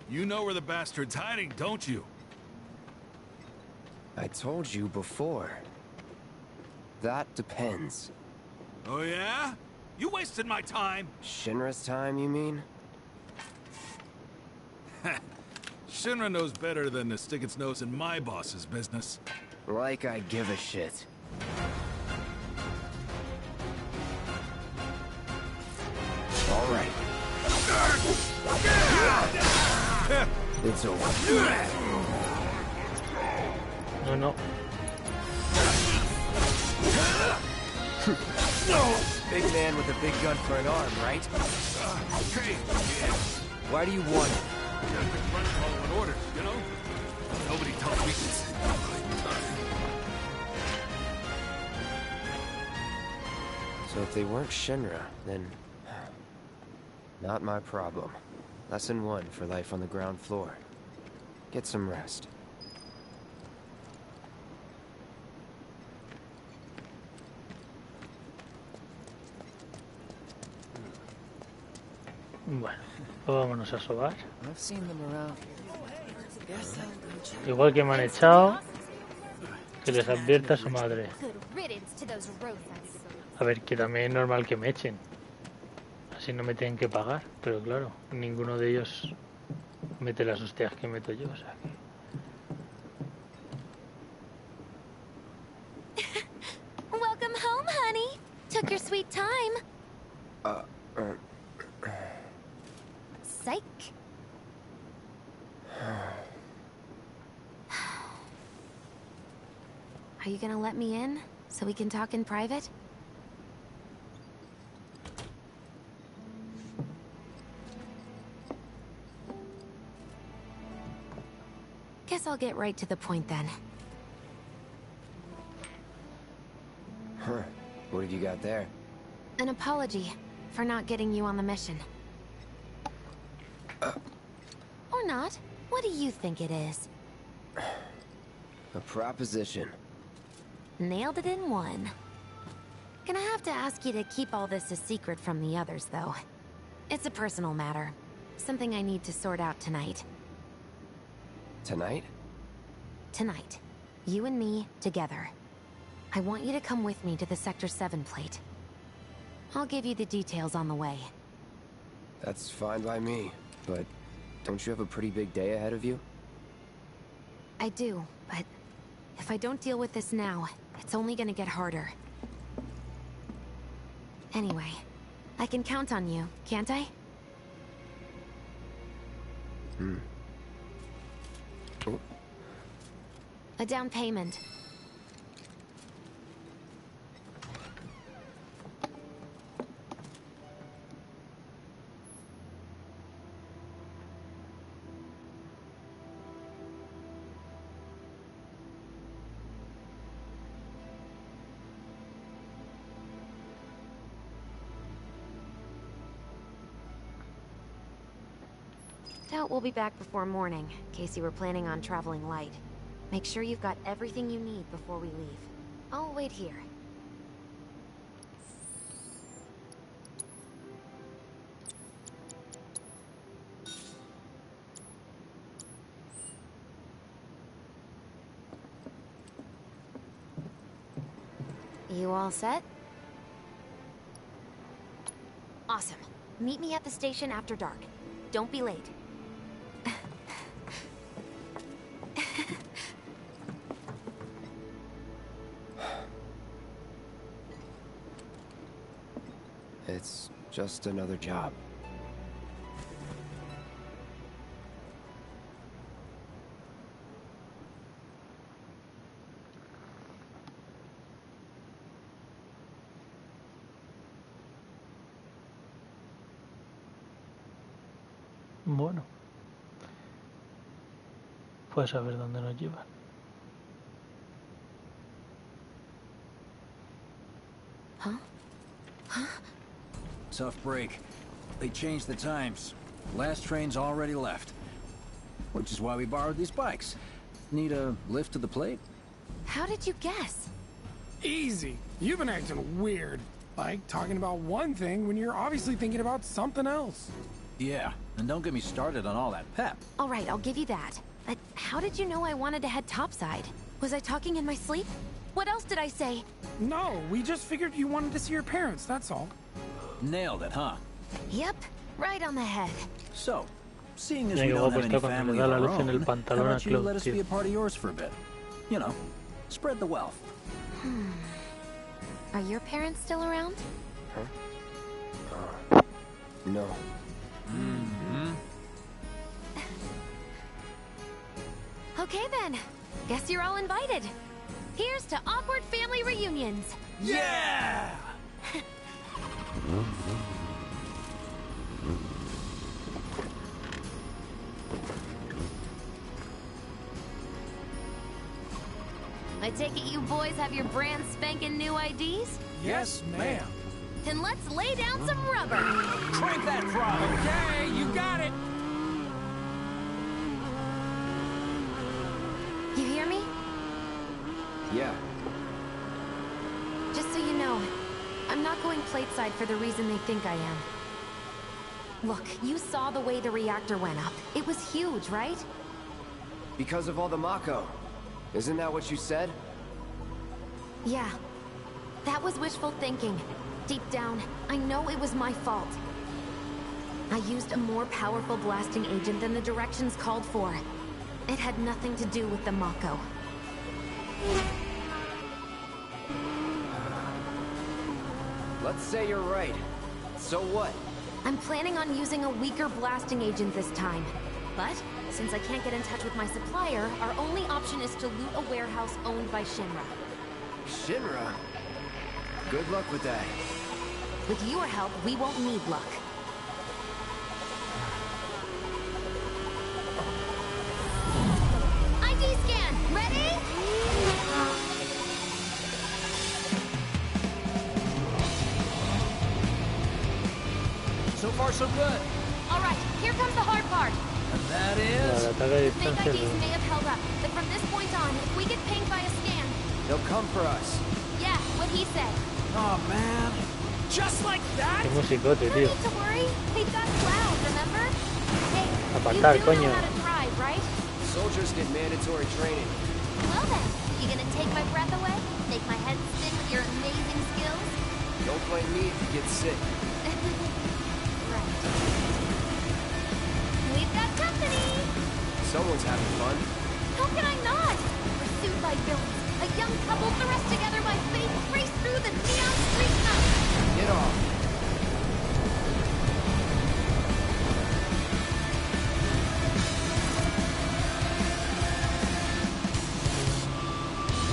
You know where the bastard's hiding, don't you? I told you before. That depends. Oh yeah? You wasted my time. Shinra's time, you mean? Shinra knows better than to stick its nose in my boss's business. Like I give a shit. All right. It's over. No. Big man with a big gun for an arm, right? Why do you want it? Gotta quit running following orders, you know? Nobody tells me to sit down. So if they weren't Shinra, then... not my problem. Lesson 1 for life on the ground floor. Get some rest. Bueno, pues vámonos a sobar. I've seen them around. Igual que me han echado, que les advierta a su madre. A ver, que también es normal que me echen. Así no me tienen que pagar, pero claro, ninguno de ellos mete las hostias que meto yo, o sea que... Welcome home, honey. Took your sweet time. Psych. Are you gonna let me in so we can talk in private? Guess I'll get right to the point then. Huh. What have you got there? An apology for not getting you on the mission. Or not. What do you think it is? A proposition. Nailed it in one. Gonna have to ask you to keep all this a secret from the others, though. It's a personal matter. Something I need to sort out tonight. Tonight? Tonight. You and me, together. I want you to come with me to the Sector 7 plate. I'll give you the details on the way. That's fine by me, but don't you have a pretty big day ahead of you? I do, but if I don't deal with this now, it's only gonna get harder. Anyway, I can count on you, can't I? Oh. A down payment. Doubt we'll be back before morning, in case you were planning on traveling light. Make sure you've got everything you need before we leave. I'll wait here. You all set? Awesome. Meet me at the station after dark. Don't be late. It's just another job. Bueno, pues a ver dónde nos llevan. Tough break. They changed the times. Last train's already left. Which is why we borrowed these bikes. Need a lift to the plate? How did you guess? Easy. You've been acting weird. Like talking about one thing when you're obviously thinking about something else. Yeah, and don't get me started on all that pep. All right, I'll give you that. But how did you know I wanted to head topside? Was I talking in my sleep? What else did I say? No, we just figured you wanted to see your parents, that's all. Nailed it, huh? Yep, right on the head. So, seeing as Mira we qué don't guapo have any está cuando family le of da la our luz en el own, how pantalón a about you Claude, let us tío. be a part of yours for a bit? You know, spread the wealth. Are your parents still around? No. Okay then. Guess you're all invited. Here's to awkward family reunions. Yeah! I take it you boys have your brand spanking new IDs? Yes, ma'am. Then let's lay down some rubber. Crank that throttle. Okay, you got it. You hear me? Yeah. Just so you know, I'm not going plateside for the reason they think I am. Look, you saw the way the reactor went up. It was huge, right? Because of all the mako. Isn't that what you said? Yeah. That was wishful thinking. Deep down, I know it was my fault. I used a more powerful blasting agent than the directions called for. It had nothing to do with the mako. Let's say you're right. So what? I'm planning on using a weaker blasting agent this time. But, since I can't get in touch with my supplier, our only option is to loot a warehouse owned by Shinra. Shinra? Good luck with that. With your help, we won't need luck. ID scan, ready? So far, so good. All right, here comes the hard part. And that Vale, is... ataque a Fake distancia. IDs may have held up, but from this point on, if we get pinged by a scan... They'll come for us. Yeah, what he said. Oh, man. Just like that? Qué musicote, No tío. need to worry. They got cloud, remember? Hey, Apartar, you do coño. know how to drive, right? Soldiers get mandatory training. Well then, you gonna take my breath away? Make my head spin with your amazing skills? Don't blame me if you get sick. Right. We've got company! Someone's having fun. How can I not? Pursued by villains, a young couple thrust together by fate race through the neon street night. Get off.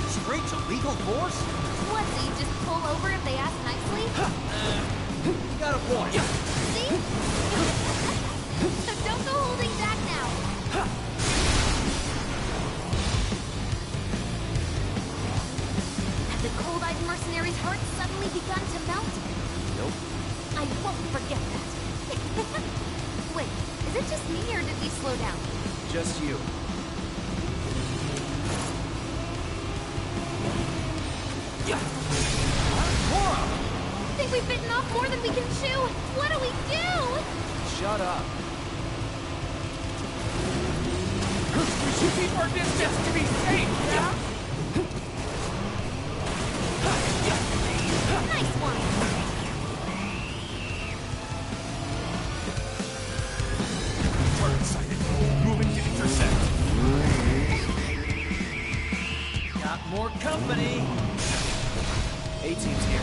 Straight to legal force? What, so you just pull over if they ask nicely? You got a point. See? So don't go holding back now. Have the cold-eyed mercenaries' hearts suddenly begun to melt? Nope. I won't forget that. Wait, is it just me or did we slow down? Just you. Think we've bitten off more than we can chew? What do we do? Shut up. We should keep our distance to be safe, yeah? Nice one. Turret sighted. Moving to intercept. Got more company. A-team's here.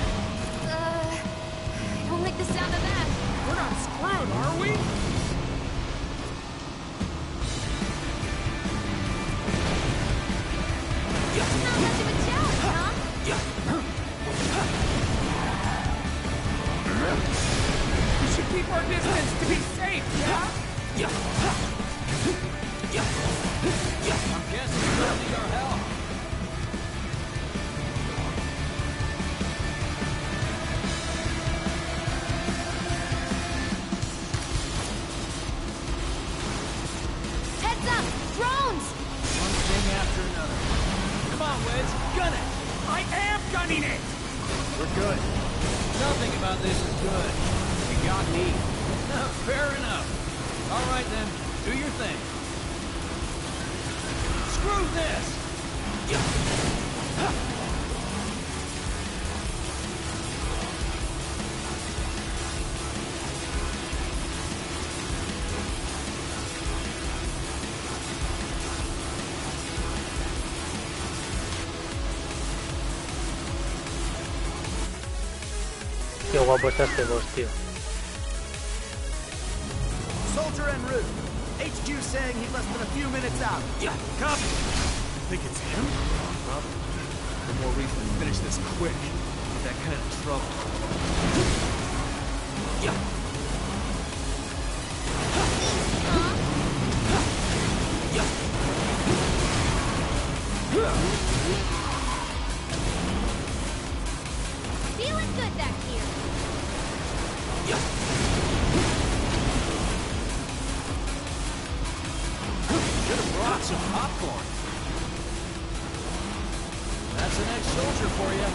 I don't like the sound of that. We're not screwed, are we? Not much of a challenge, huh? We should keep our distance to be safe, yeah? I'm guessing you don't need our help. Heads up! Drones! One thing after another. Come on, Wedge, gun it! I am gunning it! We're good. Nothing about this is good. You got me. Fair enough. All right then, do your thing. Screw this! Qué guapo está este boss, tío. Soldier en route. HQ saying he's less than a few minutes out. Yeah, copy. Think it's him? Probably. The more reason to finish this quick. With that kind of trouble. Yeah. some popcorn. That's an ex-soldier for you.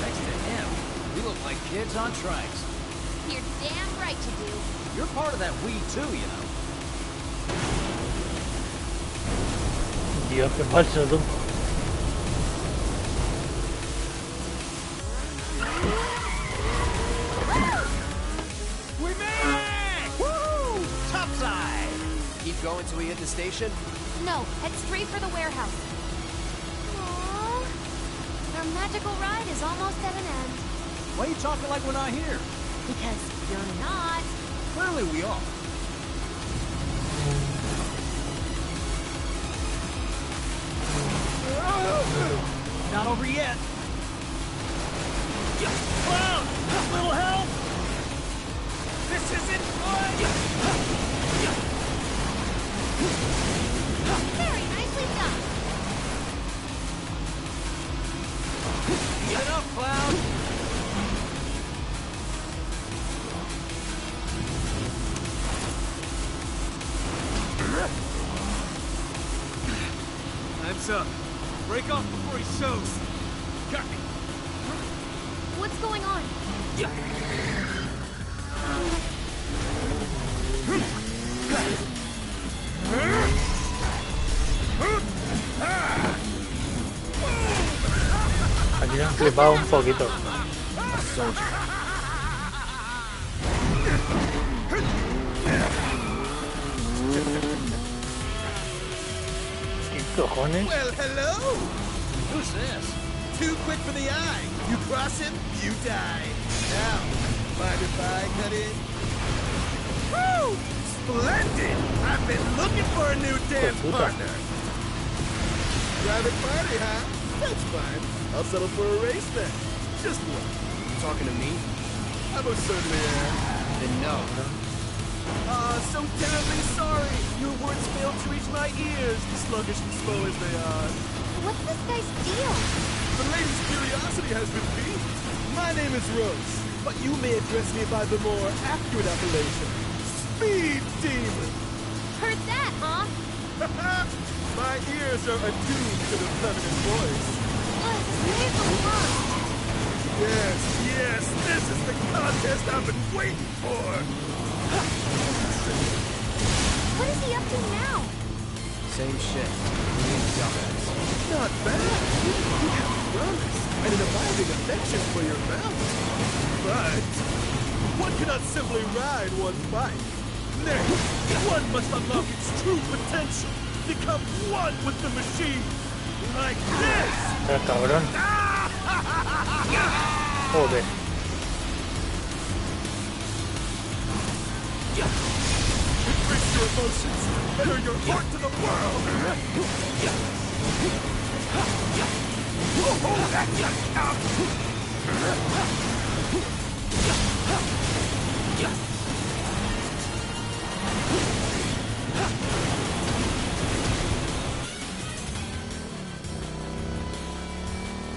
Next to him, we look like kids on trikes. You're damn right you do. You're part of that we too, you know. Dios, qué falso tú. We made it! Woo! Topside! Keep going till we hit the station? No, head straight for the warehouse. Aww. Our magical ride is almost at an end. Why are you talking like we're not here? Because you're not. Clearly we are. Not over yet. Clown! A little help! This isn't good! Very nicely done. Get it up, Clown! Time's up. Break off before he shows. Got me. What's going on? Aquí han flipado un poquito. ¿Qué cojones? Well, hello! Who's this? Too quick for the eye. You cross him, you die. Now, mind if I cut in? Woo! Splendid! I've been looking for a new dance partner. Private party, huh? That's fine. I'll settle for a race then. Just one. You talking to me? I most certainly am. Then no. So terribly sorry. Your words failed to reach my ears, sluggish and slow as they are. What's this guy's deal? The lady's curiosity has been piqued. My name is Rose, but you may address me by the more accurate appellation, Speed Demon. Heard that, huh? My ears are attuned to the feminine voice. Here's the worst. Yes, yes, this is the contest I've been waiting for. What is he up to now? Same shit. Not bad. You have promise and an abiding affection for your mount. But one cannot simply ride one bike. Nay, one must unlock its true potential. Become one with the machine. Like this. Cabrón. Joder. Embrace your emotions. Enter your heart to the world. Oh, that's up.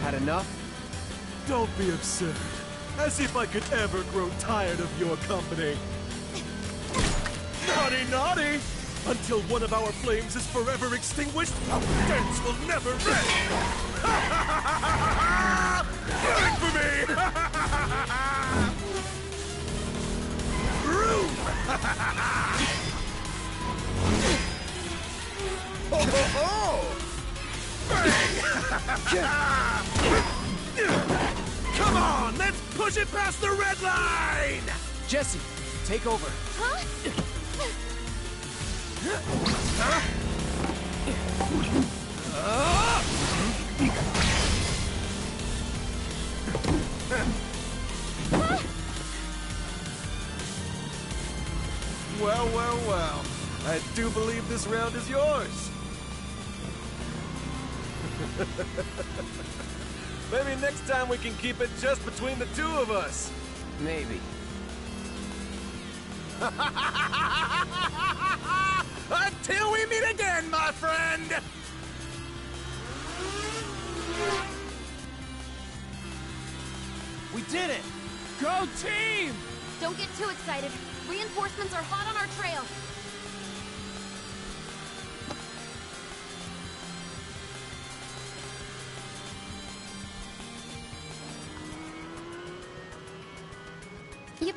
Had enough? Don't be absurd. As if I could ever grow tired of your company. Naughty, naughty! Until one of our flames is forever extinguished, our dance will never end! Burn for me! Room! Ho ho ho! Come on, let's push it past the red line! Jesse, take over. Huh? Well, well, well. I do believe this round is yours. Maybe next time we can keep it just between the two of us. Maybe. Until we meet again, my friend! We did it! Go team! Don't get too excited. Reinforcements are hot on our trail.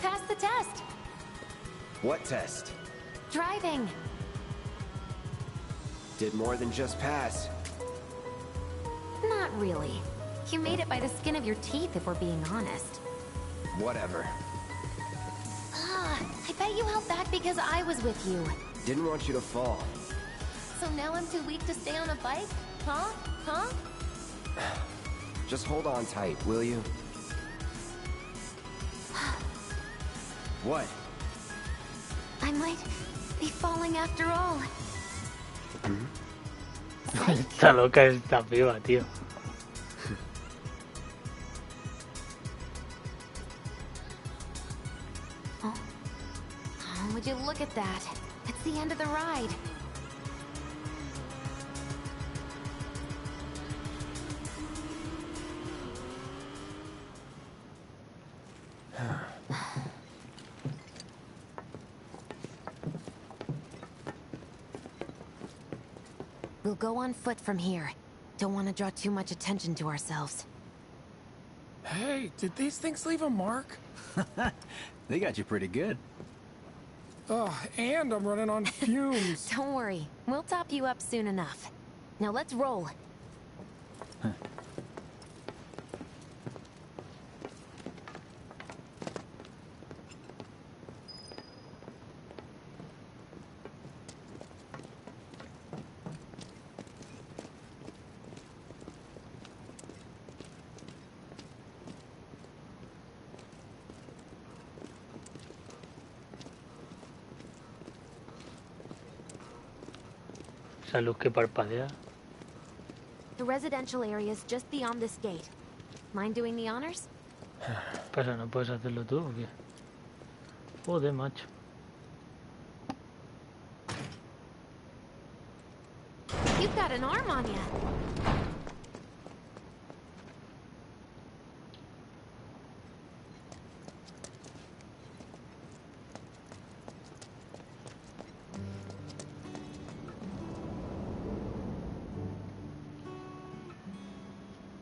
passed the test. What test? Driving. Did more than just pass. Not really. You made it by the skin of your teeth, if we're being honest. Whatever. I bet you held back because I was with you. Didn't want you to fall. So now I'm too weak to stay on a bike? Huh? Huh? Just hold on tight, will you? What? I might be falling after all. Está loca esta piba, tío. Oh, would you look at that? It's the end of the ride. We'll go on foot from here. Don't want to draw too much attention to ourselves. Hey, did these things leave a mark? They got you pretty good. Oh, and I'm running on fumes. Don't worry. We'll top you up soon enough. Now let's roll. Esa luz que parpadea. The residential area is just beyond this gate. Mind doing the honors? Pasa, ¿no puedes hacerlo tú o qué? Joder, macho. You've got an arm on you.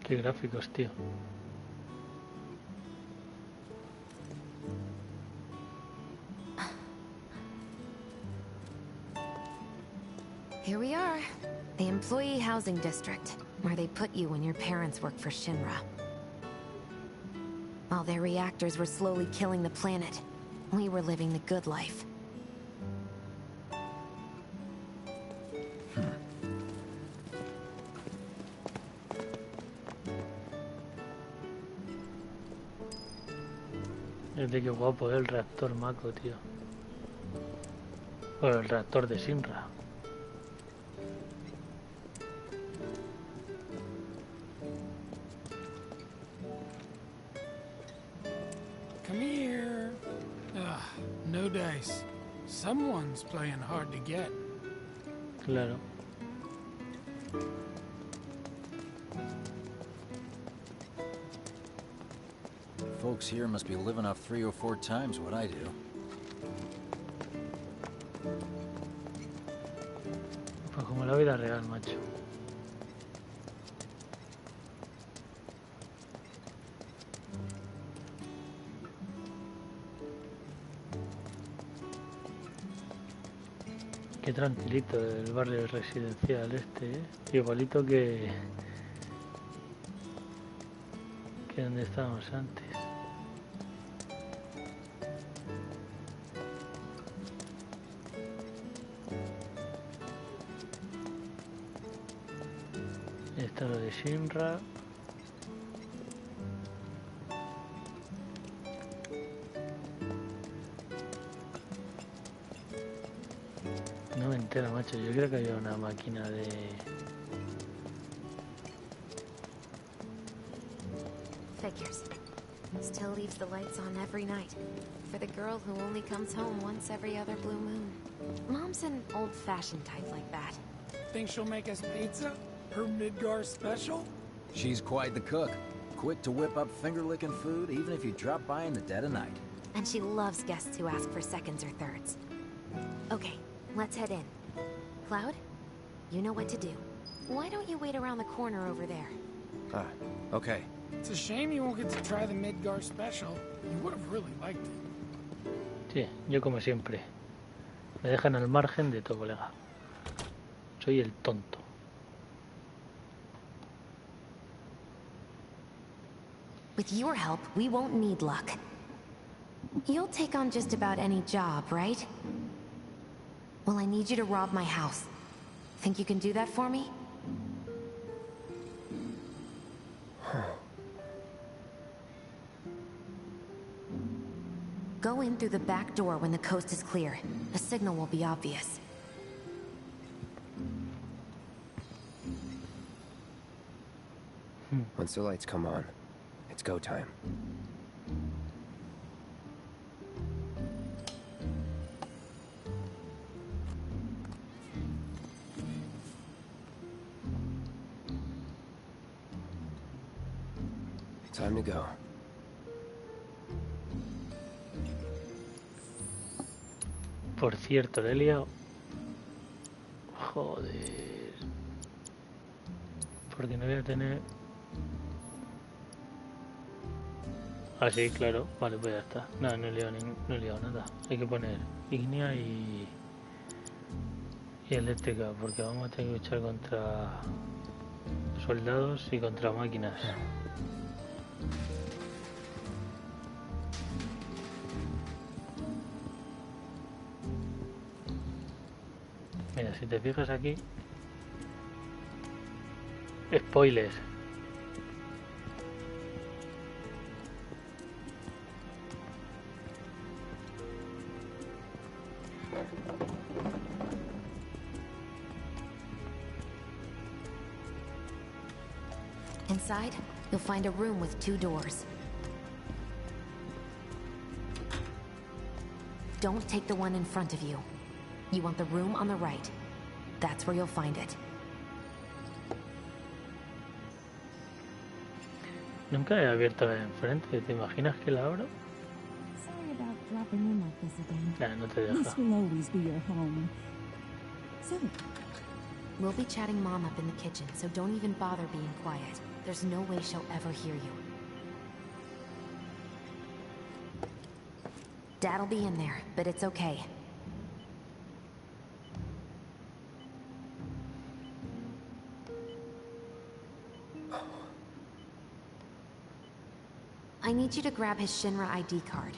Qué gráficos, tío. Here we are. The employee housing district, where they put you when your parents worked for Shinra. While their reactors were slowly killing the planet, we were living the good life. Qué guapo el reactor mako, tío. Bueno, el reactor de Shinra. Come here. No dice. Someone's playing hard to get. Claro. Folks here must be living off 3 or 4 times what I do. Pues como la vida real, macho. Qué tranquilito el barrio residencial este, ¿eh? Igualito que donde estábamos antes. Está lo de Shinra. No me entero, macho. Yo creo que había una máquina de... Figures. Still leaves the lights on every night. For the girl who only comes home once every other blue moon. Mom's an old-fashioned type like that. Think she'll make us pizza? Her Midgar special? She's quite the cook. Quick to whip up finger-licking food, even if you drop by in the dead of night. And she loves guests who ask for seconds or thirds. Okay, let's head in. Cloud, you know what to do. Why don't you wait around the corner over there? Okay. It's a shame you won't get to try the Midgar special. You would have really liked it. Sí, yo como siempre. Me dejan al margen de todo, colega. Soy el tonto. With your help, we won't need luck. You'll take on just about any job, right? Well, I need you to rob my house. Think you can do that for me? Go in through the back door when the coast is clear. The signal will be obvious. Once the lights come on, it's go time. Time to go. Por cierto, le he liado. Joder. Porque no voy a tener... Ah, sí, claro. Vale, pues ya está. No, no he liado nada. Hay que poner ígnea y eléctrica, porque vamos a tener que luchar contra soldados y contra máquinas. Mira, si te fijas aquí, spoiler. Inside, you'll find a room with 2 doors. Don't take the one in front of you. You want the room on the right. That's where you'll find it. Nunca he abierto la de enfrente. ¿Te imaginas que la abro? Sorry about dropping in like this again. Nah, no te deja. This will always be your home. So, We'll be chatting Mom up in the kitchen, so don't even bother being quiet. There's no way she'll ever hear you. Dad'll be in there, but it's okay. I need you to grab his Shinra ID card.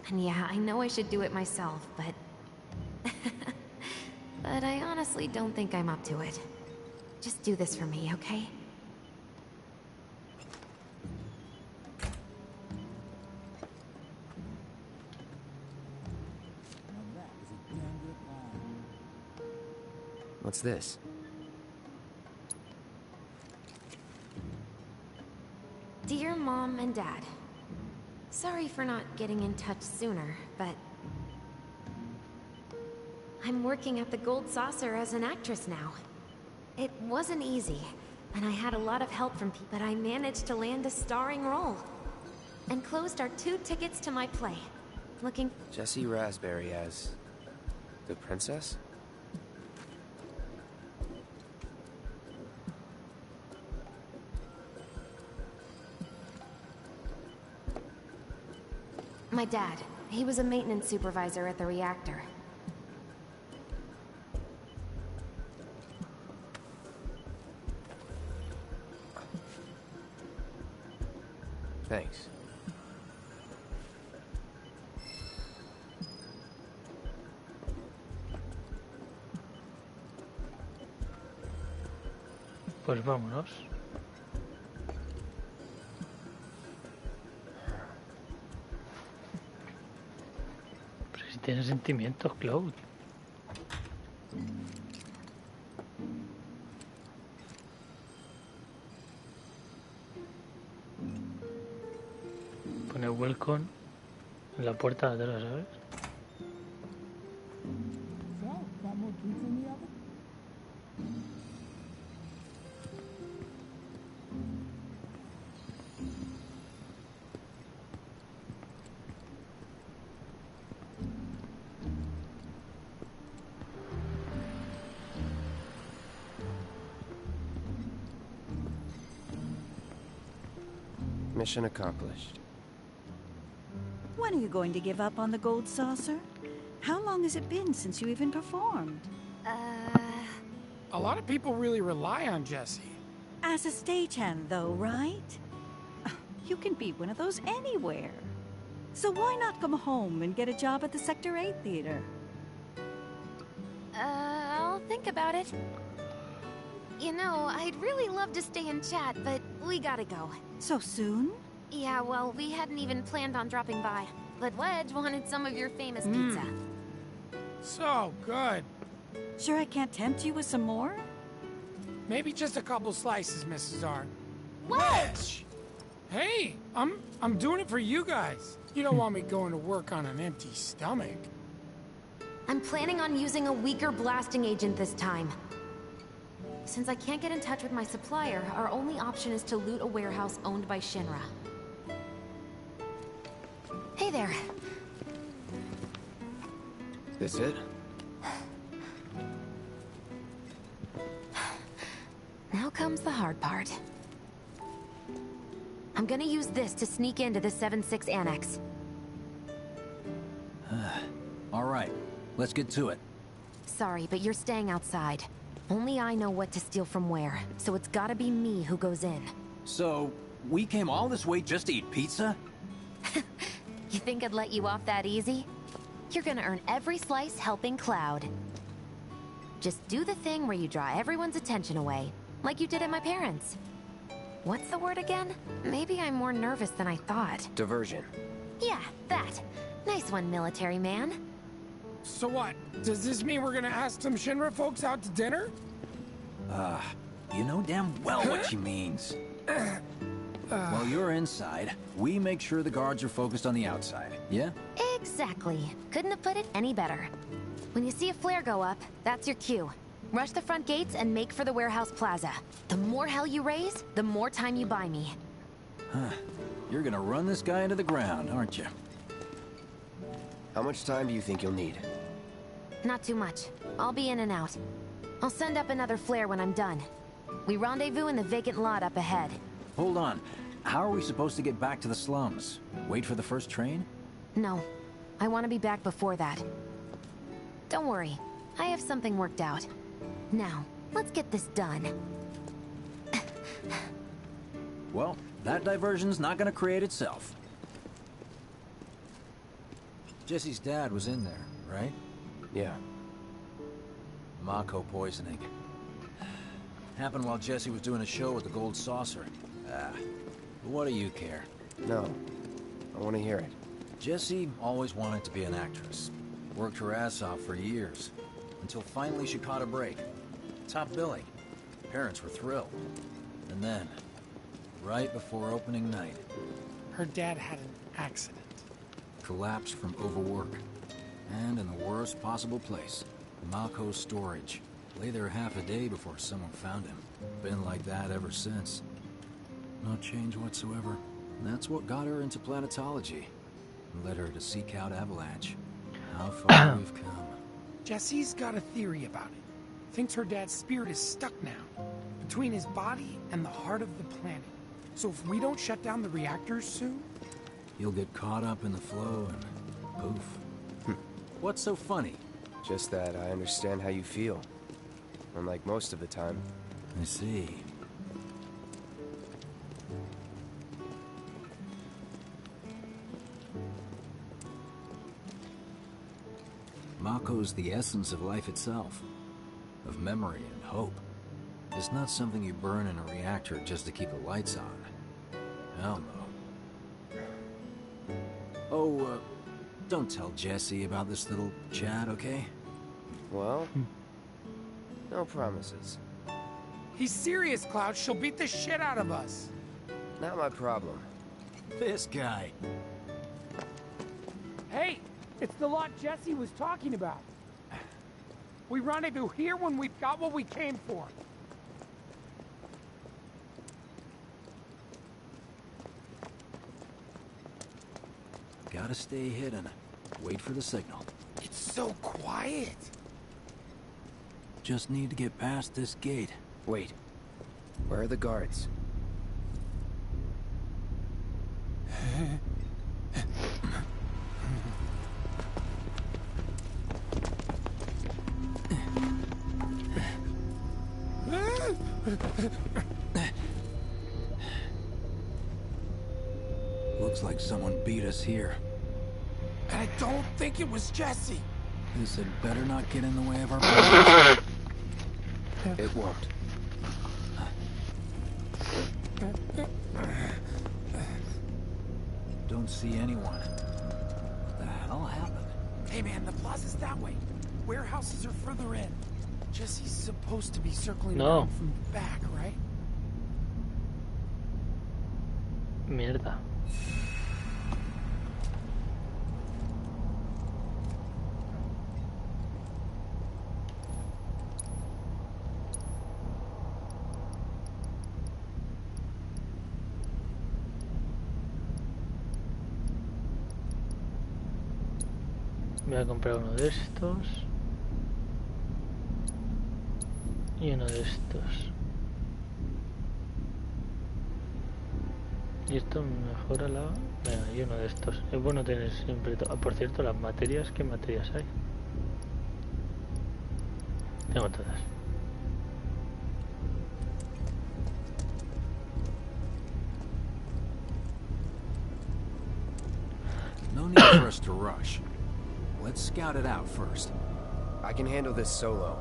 And yeah, I know I should do it myself, but... but I honestly don't think I'm up to it. Just do this for me, okay? What's this? Dear Mom and Dad, sorry for not getting in touch sooner, but... I'm working at the Gold Saucer as an actress now. It wasn't easy, and I had a lot of help from people, but I managed to land a starring role. And closed our 2 tickets to my play. Looking... Jessie Raspberry as... the princess? My dad. He was a maintenance supervisor at the reactor. Thanks. Pues vámonos. Pero si tienes sentimientos, Cloud. Pone welcome en la puerta de atrás, ¿sabes? so, got more pizza in the oven? Mission accomplished. When are you going to give up on the gold saucer? How long has it been since you even performed? A lot of people really rely on Jesse. As a stagehand, though, right? You can be one of those anywhere. So why not come home and get a job at the Sector 8 theater? I'll think about it. You know, I'd really love to stay and chat, but we gotta go. So soon? Yeah, well, we hadn't even planned on dropping by. But Wedge wanted some of your famous pizza. So good. Sure I can't tempt you with some more? Maybe just a couple slices, Mrs. R. Wedge! Hey, I'm doing it for you guys. You don't want me going to work on an empty stomach. I'm planning on using a weaker blasting agent this time. Since I can't get in touch with my supplier, our only option is to loot a warehouse owned by Shinra. Hey there. This it? Now comes the hard part. I'm gonna use this to sneak into the 7-6 annex. All right, let's get to it. Sorry, but you're staying outside. Only I know what to steal from where, so it's gotta be me who goes in. So, we came all this way just to eat pizza? You think I'd let you off that easy? You're gonna earn every slice helping Cloud. Just do the thing where you draw everyone's attention away, like you did at my parents'. What's the word again? Maybe I'm more nervous than I thought. Diversion. Yeah, that. Nice one, military man. So what? Does this mean we're gonna ask some Shinra folks out to dinner? You know damn well what she means. While you're inside, we make sure the guards are focused on the outside, yeah? Exactly. Couldn't have put it any better. When you see a flare go up, that's your cue. Rush the front gates and make for the warehouse plaza. The more hell you raise, the more time you buy me. You're gonna run this guy into the ground, aren't you? How much time do you think you'll need? Not too much. I'll be in and out. I'll send up another flare when I'm done. We rendezvous in the vacant lot up ahead. Hold on. How are we supposed to get back to the slums? Wait for the first train? No. I want to be back before that. Don't worry. I have something worked out. Now, let's get this done. Well, that diversion's not gonna create itself. Jesse's dad was in there, right? Yeah. Mako poisoning. Happened while Jesse was doing a show with the gold saucer. What do you care? No. I want to hear it. Jessie always wanted to be an actress. Worked her ass off for years. Until finally she caught a break. Top billing. Parents were thrilled. And then, right before opening night... Her dad had an accident. Collapsed from overwork. And in the worst possible place. Mako's storage. Lay there half a day before someone found him. Been like that ever since. No change whatsoever. And that's what got her into planetology. And led her to seek out Avalanche. How far we've come. Jesse's got a theory about it. Thinks her dad's spirit is stuck now. Between his body and the heart of the planet. So if we don't shut down the reactors soon... You'll get caught up in the flow and poof. What's so funny? Just that I understand how you feel. Unlike most of the time. I see. Mako's the essence of life itself. Of memory and hope. It's not something you burn in a reactor just to keep the lights on. Hell no. Oh, don't tell Jesse about this little chat, okay? Well, no promises. He's serious, Cloud. She'll beat the shit out of us. Not my problem. This guy. Hey, it's the lot Jesse was talking about. We rendezvous here when we've got what we came for. Gotta stay hidden. Wait for the signal. It's so quiet. Just need to get past this gate. Wait. Where are the guards? Looks like someone beat us here. And I don't think it was Jesse. This had better not get in the way of our plans. It won't. Don't see anyone. What the hell happened? Hey man, the plaza's that way. Warehouses are further in. Jesse's supposed to be circling around from the back, right? Mierda. Voy a comprar uno de estos y uno de estos. Y esto mejora la... Venga, y uno de estos. Es bueno tener siempre... por cierto, las materias, ¿qué materias hay? Tengo todas. No need for us to rush. Let's scout it out first. I can handle this solo.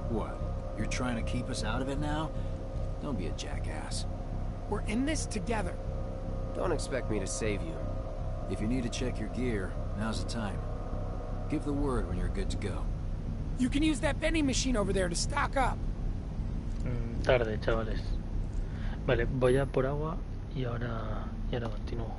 What? You're trying to keep us out of it now? Don't be a jackass. We're in this together. Don't expect me to save you. If you need to check your gear, now's the time. Give the word when you're good to go. You can use that vending machine over there to stock up. Tarde, chavales. Vale, voy a por agua y ahora continúo.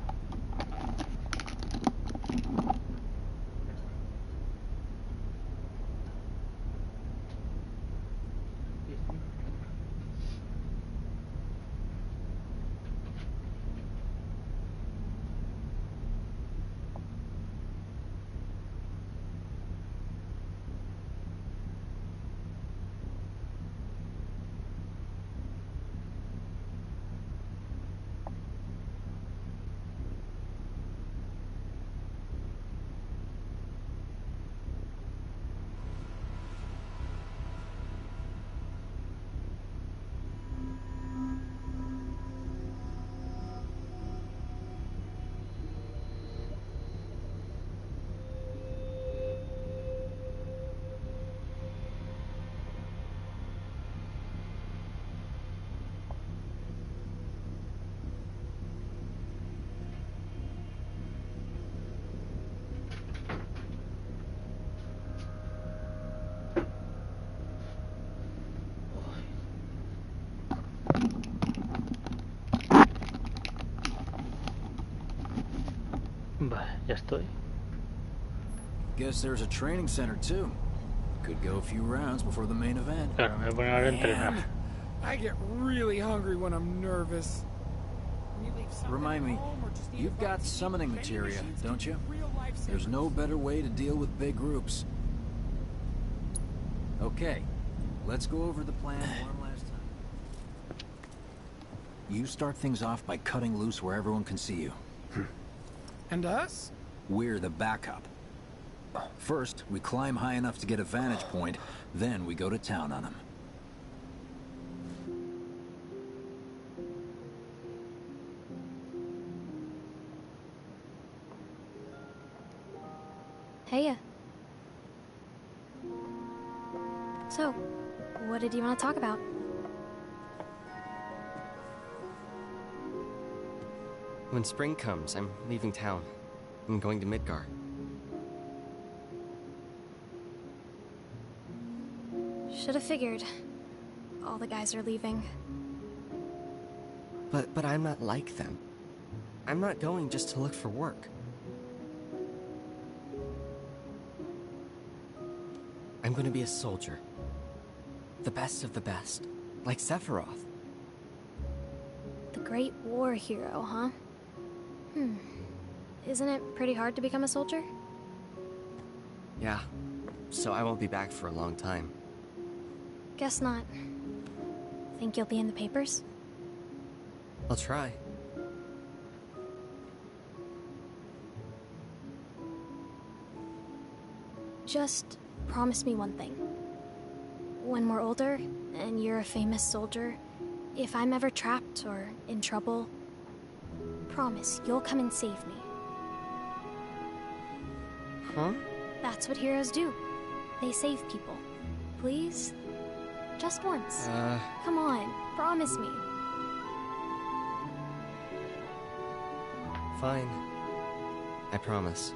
Vale, ya estoy. Guess there's a training center too. Could go a few rounds before the main event. Claro, me voy a poner ahora a entrenar. I get really hungry when I'm nervous. Remind me, you've got summoning materia, don't you? There's no better way to deal with big groups. Okay, let's go over the plan one last time. You start things off by cutting loose where everyone can see you. And us? We're the backup. First, we climb high enough to get a vantage point, then we go to town on them. Heya. So, what did you want to talk about? When spring comes, I'm leaving town. I'm going to Midgar. Should have figured. All the guys are leaving. But I'm not like them. I'm not going just to look for work. I'm going to be a soldier. The best of the best. Like Sephiroth. The great war hero, huh? Isn't it pretty hard to become a soldier? Yeah. So I won't be back for a long time. Guess not. Think you'll be in the papers? I'll try. Just promise me one thing. when we're older, and you're a famous soldier, if I'm ever trapped or in trouble, promise you'll come and save me. Huh? That's what heroes do. They save people. Please? Just once. Come on, promise me. Fine. I promise.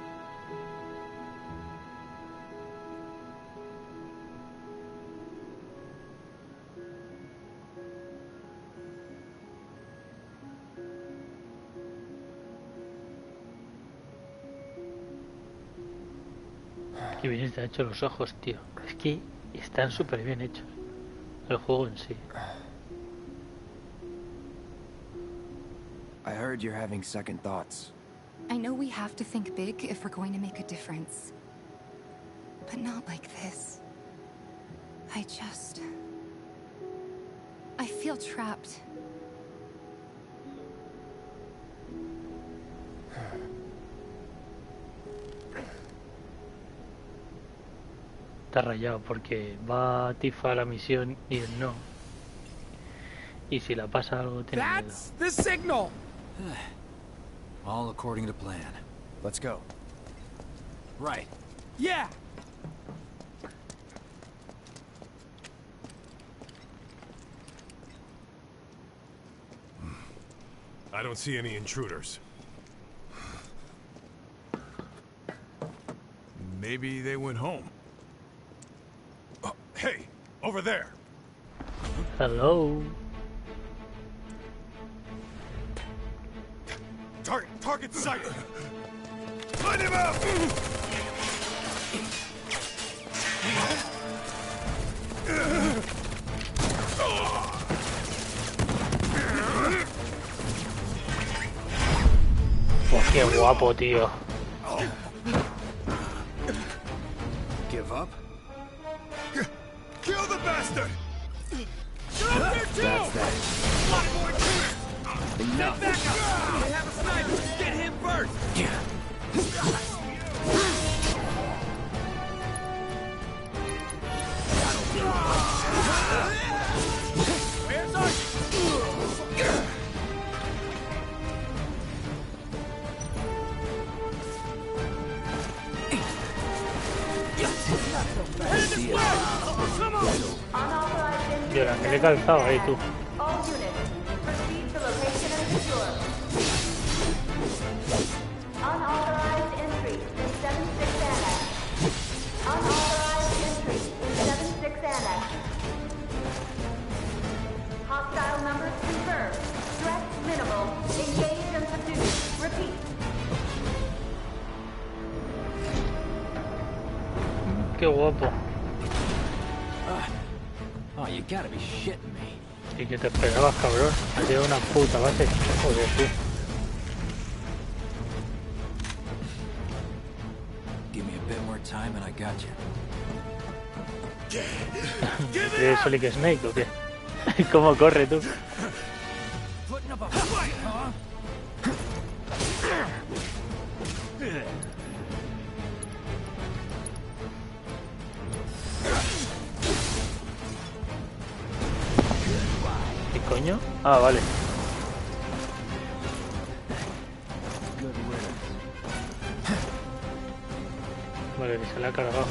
Qué bien está hecho los ojos, tío. Es que están súper bien hechos. El juego en sí. I heard you're having second thoughts. I know we have to think big if we're going to make a difference. But not like this. I feel trapped. Está rayado porque va Tifa a la misión y él no. Y si la pasa algo tiene miedo. That's the signal. All according to plan. Let's go. Right. Yeah. I don't see any intruders. Maybe they went home. Oh, hey, over there. Hello. Target sighted. Find him out. Oh, qué guapo, tío. Give up? Kill the bastard. That's that. Enough. Back up! They have a sniper! Get him first! Where's our... Yo la que le he calzado ahí, tú. Unauthorized entry in 7-6 Annex. Unauthorized entry in 7-6 Annex. Hostile numbers confirmed. Threat minimal. Engage and subdue. Repeat. Qué guapo. Oh, you gotta be shitting me. ¿Y qué te esperabas, cabrón? Ha llegado una puta base. Joder, tú. Give me a bit more time and I got you. ¿Eres Sonic Snake o qué? ¿Cómo corre tú? Putting up a fight, huh? ¿Qué coño? Ah, vale. Vale, que se la ha cargado.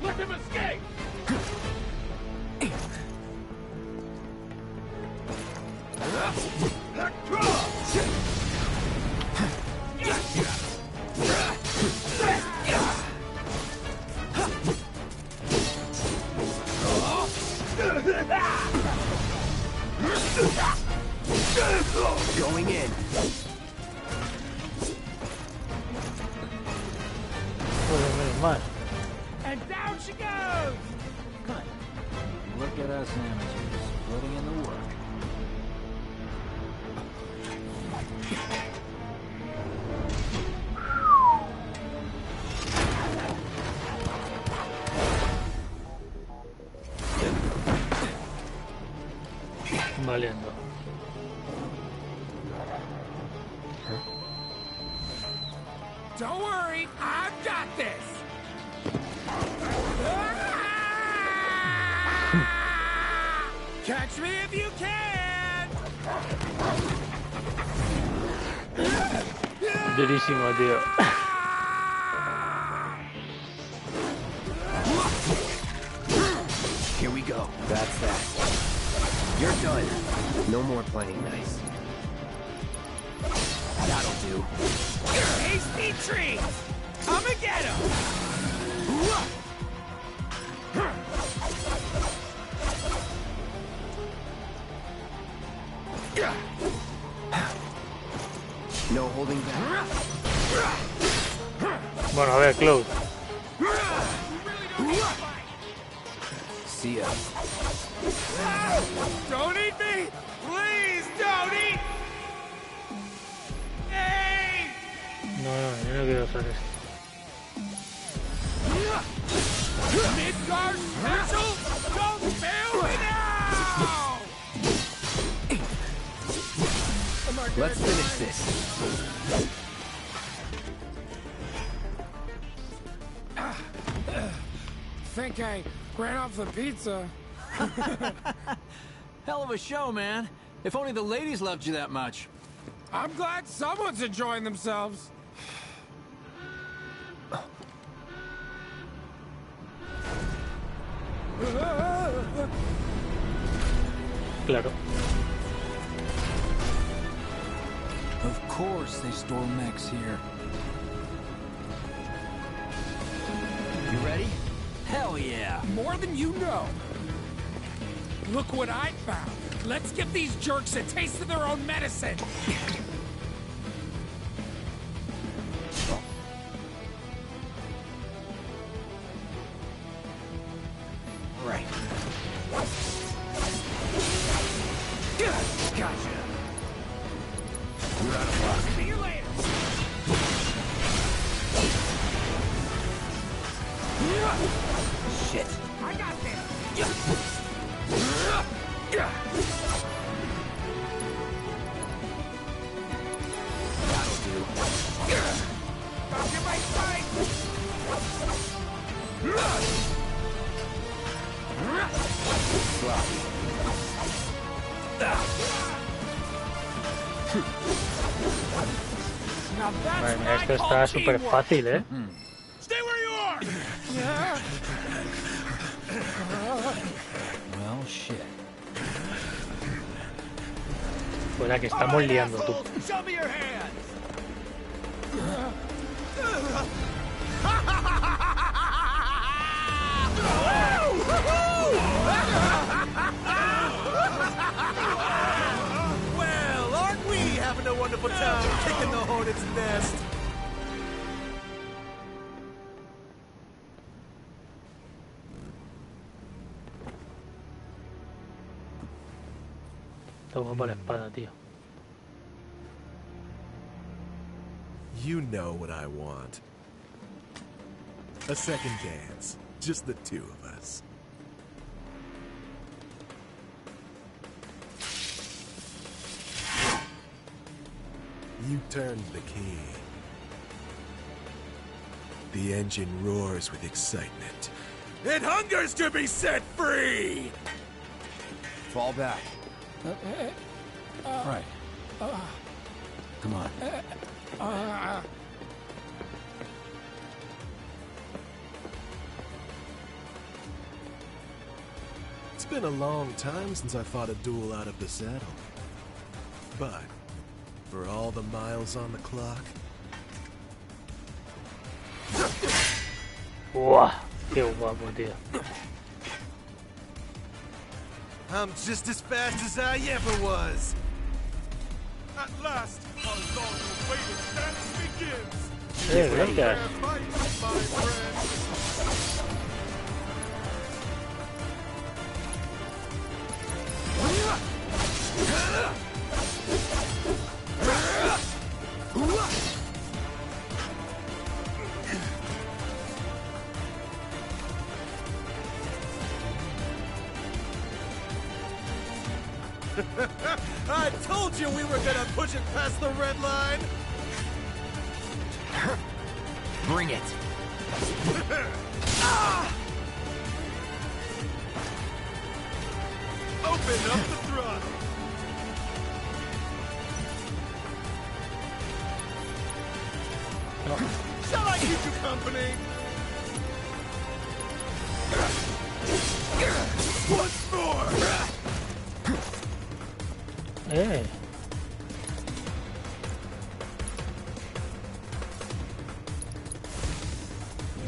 Let him escape! Going in. Joder, menos mal. And down she goes! Good. Look at us amateurs, putting in the work. Valiendo. Don't worry, I've got this! Ah! Catch me if you can. Durísimo, tío. Here we go. That's that. You're done. No more playing nice. That'll do. Tasty treats. Come and get 'em. No holding back. Bueno, a ver, Cloud. See ya. Don't eat me! Please don't eat! Hey! No, yo no quiero usar esto. Midgar special? Don't fail me now! Let's finish this. Think I ran off the pizza. Hell of a show, man. If only the ladies loved you that much. I'm glad someone's enjoying themselves. Claro. Of course they store mechs here. You ready? Hell yeah! More than you know. Look what I found. Let's give these jerks a taste of their own medicine. Right. Gotcha. You're out of luck. See you later. Shit. I got this. That'll do. Got you my sight. Sloppy. Now that's Madre what mía, I esto call está súper teamwork. fácil, ¿eh? Stay where you are. Well, shit. Pues la que estamos liando, tú. Show me your hands. Well, aren't we having a wonderful time kicking the hornet's nest? Tengo por la espada, tío. You know what I want. A second dance. Just the two of us. You turned the key. The engine roars with excitement. It hungers to be set free! Fall back. Right. Come on. It's been a long time since I fought a duel out of the saddle. But, for all the miles on the clock... ¡Wow! ¡Qué guapo, tío! I'm just as fast as I ever was! At last, our long-awaited dance begins! Gracias. Fight, my friend! I told you we were gonna push it past the red line! Bring it. Open up the throttle. No. Shall I keep you company? Once more.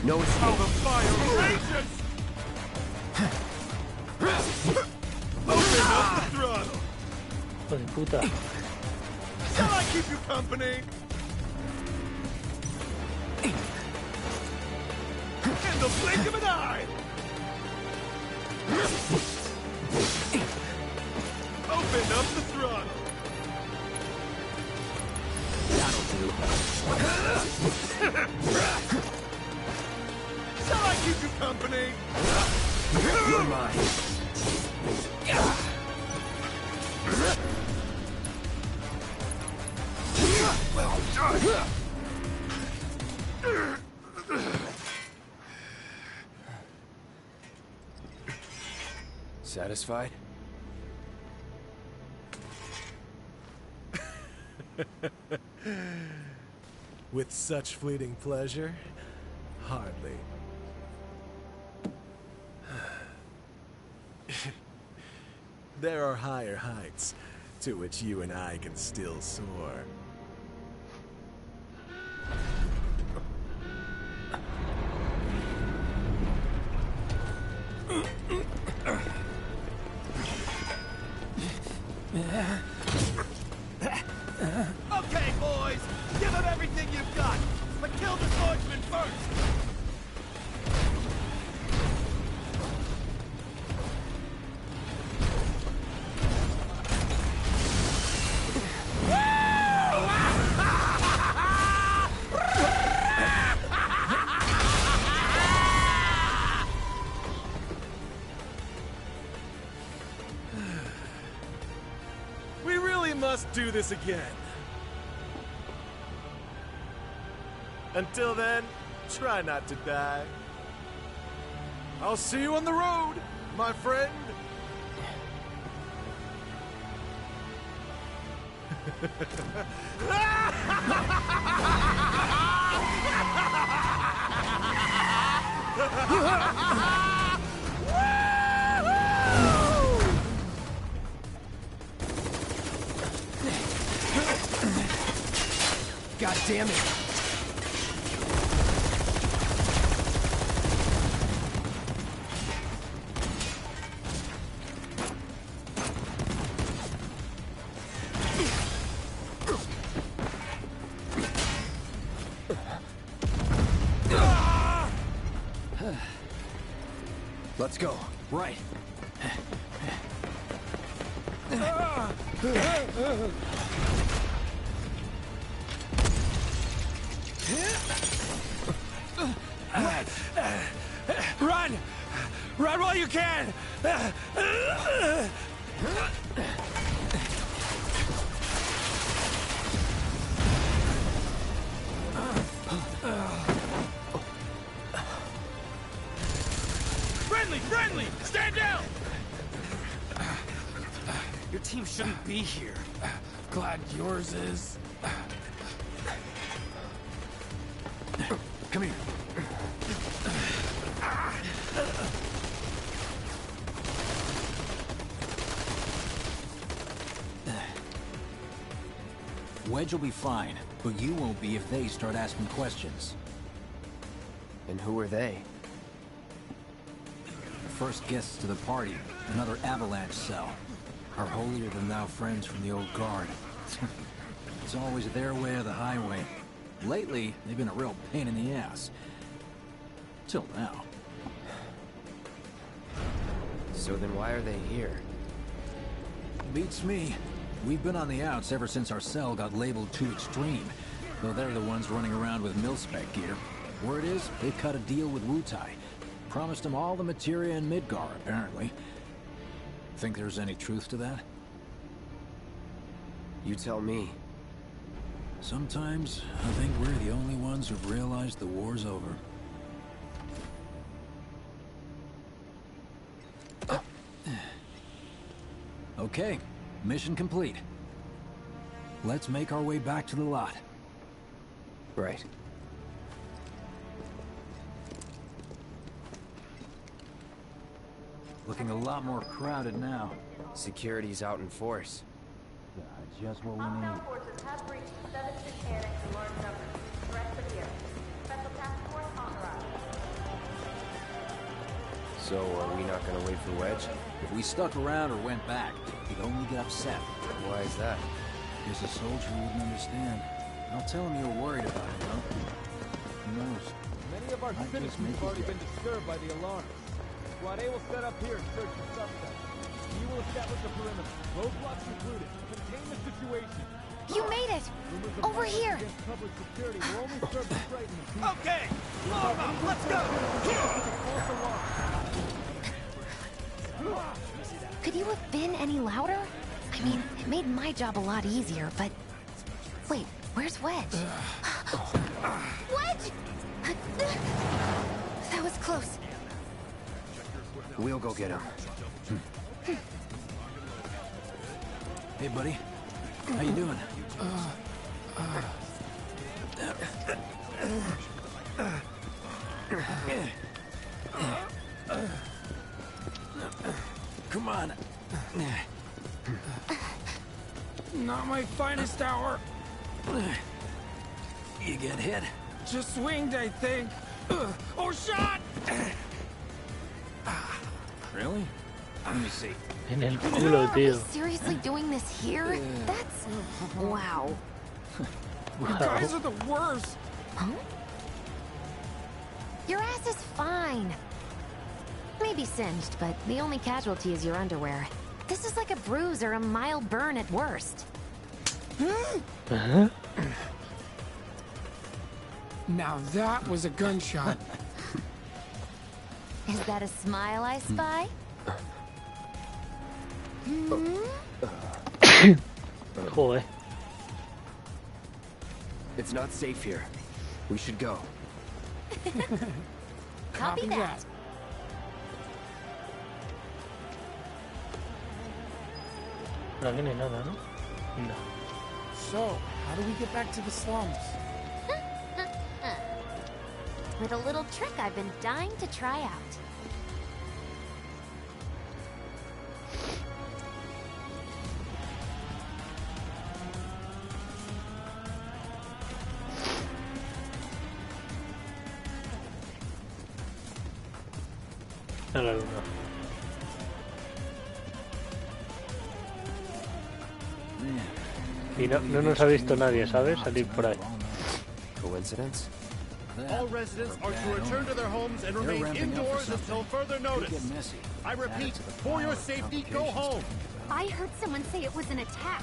No escape. How the fire rages! Open up the throttle. Hijo de puta. Shall I keep you company? In the blink of an eye! Open up the throttle! That'll do. Shall I keep you company? You're mine. Well done! Satisfied? With such fleeting pleasure? Hardly. There are higher heights to which you and I can still soar. Okay, boys! Give them everything you've got! But kill the swordsman first! We really must do this again. Until then, try not to die. I'll see you on the road, my friend. God damn it. Let's go. Right. Run! Run while you can! Friendly! Friendly! Stand down! Your team shouldn't be here. Glad yours is. Come here. Wedge will be fine, but you won't be if they start asking questions. And who are they? The first guests to the party, another Avalanche cell. Our holier-than-thou friends from the old guard. It's always their way or the highway. Lately, they've been a real pain in the ass. Till now. So then why are they here? Beats me. We've been on the outs ever since our cell got labeled too extreme. Though they're the ones running around with mil-spec gear. Word is, they cut a deal with Wutai. Promised them all the materia in Midgar, apparently. Think there's any truth to that? You tell me. Sometimes, I think we're the only ones who've realized the war's over. Okay, mission complete. Let's make our way back to the lot. Right. Looking a lot more crowded now. Security's out in force. Just what we need. Hostile forces have breached 7-6 annex in large numbers. Threat severe. Special task force authorized. So, are we not gonna wait for Wedge? If we stuck around or went back, he'd only get upset. Why is that? Because a soldier wouldn't understand. I'll tell him you're worried about him, though. Who knows? Many of our Might just citizens make have it already good. been disturbed by the alarms. Squad A will set up here and search for suspects. You will establish a perimeter, roadblocks included. Contain the situation. You made it! Over here! Against public security will only serve to frighten them. Okay, blow him up. Let's go. Could you have been any louder? I mean, it made my job a lot easier, but... Wait, where's Wedge? Wedge! That was close. We'll go get him. Hey, buddy. How you doing? Come on. Not my finest hour. You get hit? Just swinged, I think. Oh, shot! Really? Let me see. En el culo, Are we tío. seriously doing this here? That's... Wow. You guys are the worst. Huh? Your ass is fine. Maybe singed, but the only casualty is your underwear. This is like a bruise or a mild burn at worst. Now that was a gunshot. Is that a smile I spy? Joder. It's not safe here. We should go. Copy that. Por aquí no hay nada, ¿no? No. So, how do we get back to the slums? With a little trick I've been dying to try out. A la luna. Y no nos ha visto nadie, ¿sabes? Salir por ahí. Coincidence? All residents are to return to their homes and remain indoors until further notice. I repeat, for your safety, go home. I heard someone say it was an attack.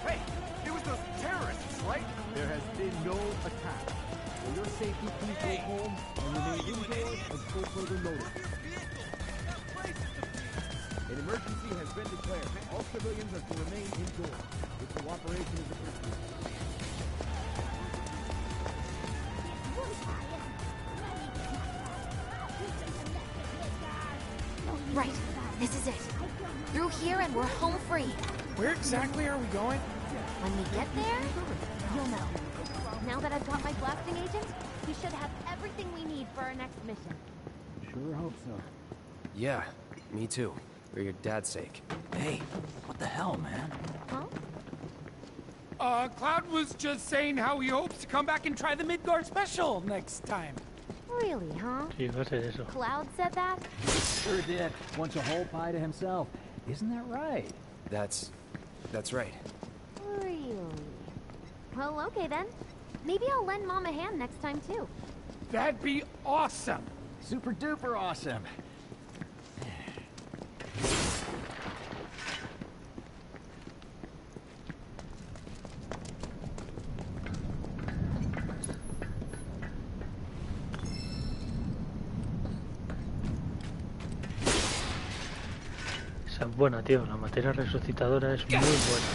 Hey, it was those terrorists, right? There has been no attack. For your safety, please go home and remain indoors until further notice. An emergency has been declared. All civilians are to remain indoors. This cooperation is appreciated. Right, this is it. Through here and we're home free. Where exactly are we going? When we get there, you'll know. Now that I've got my blasting agent, we should have everything we need for our next mission. Sure hope so. Yeah, me too. For your dad's sake. Hey, what the hell, man? Huh? Cloud was just saying how he hopes to come back and try the Midgar special next time. Really, huh? Sí, va a ser eso. Cloud said that? Sure did. Wants a whole pie to himself. Isn't that right? That's right. Really? Well, okay then. Maybe I'll lend Mom a hand next time too. That'd be awesome. Super duper awesome. Esa es buena, tío. La materia resucitadora es muy buena.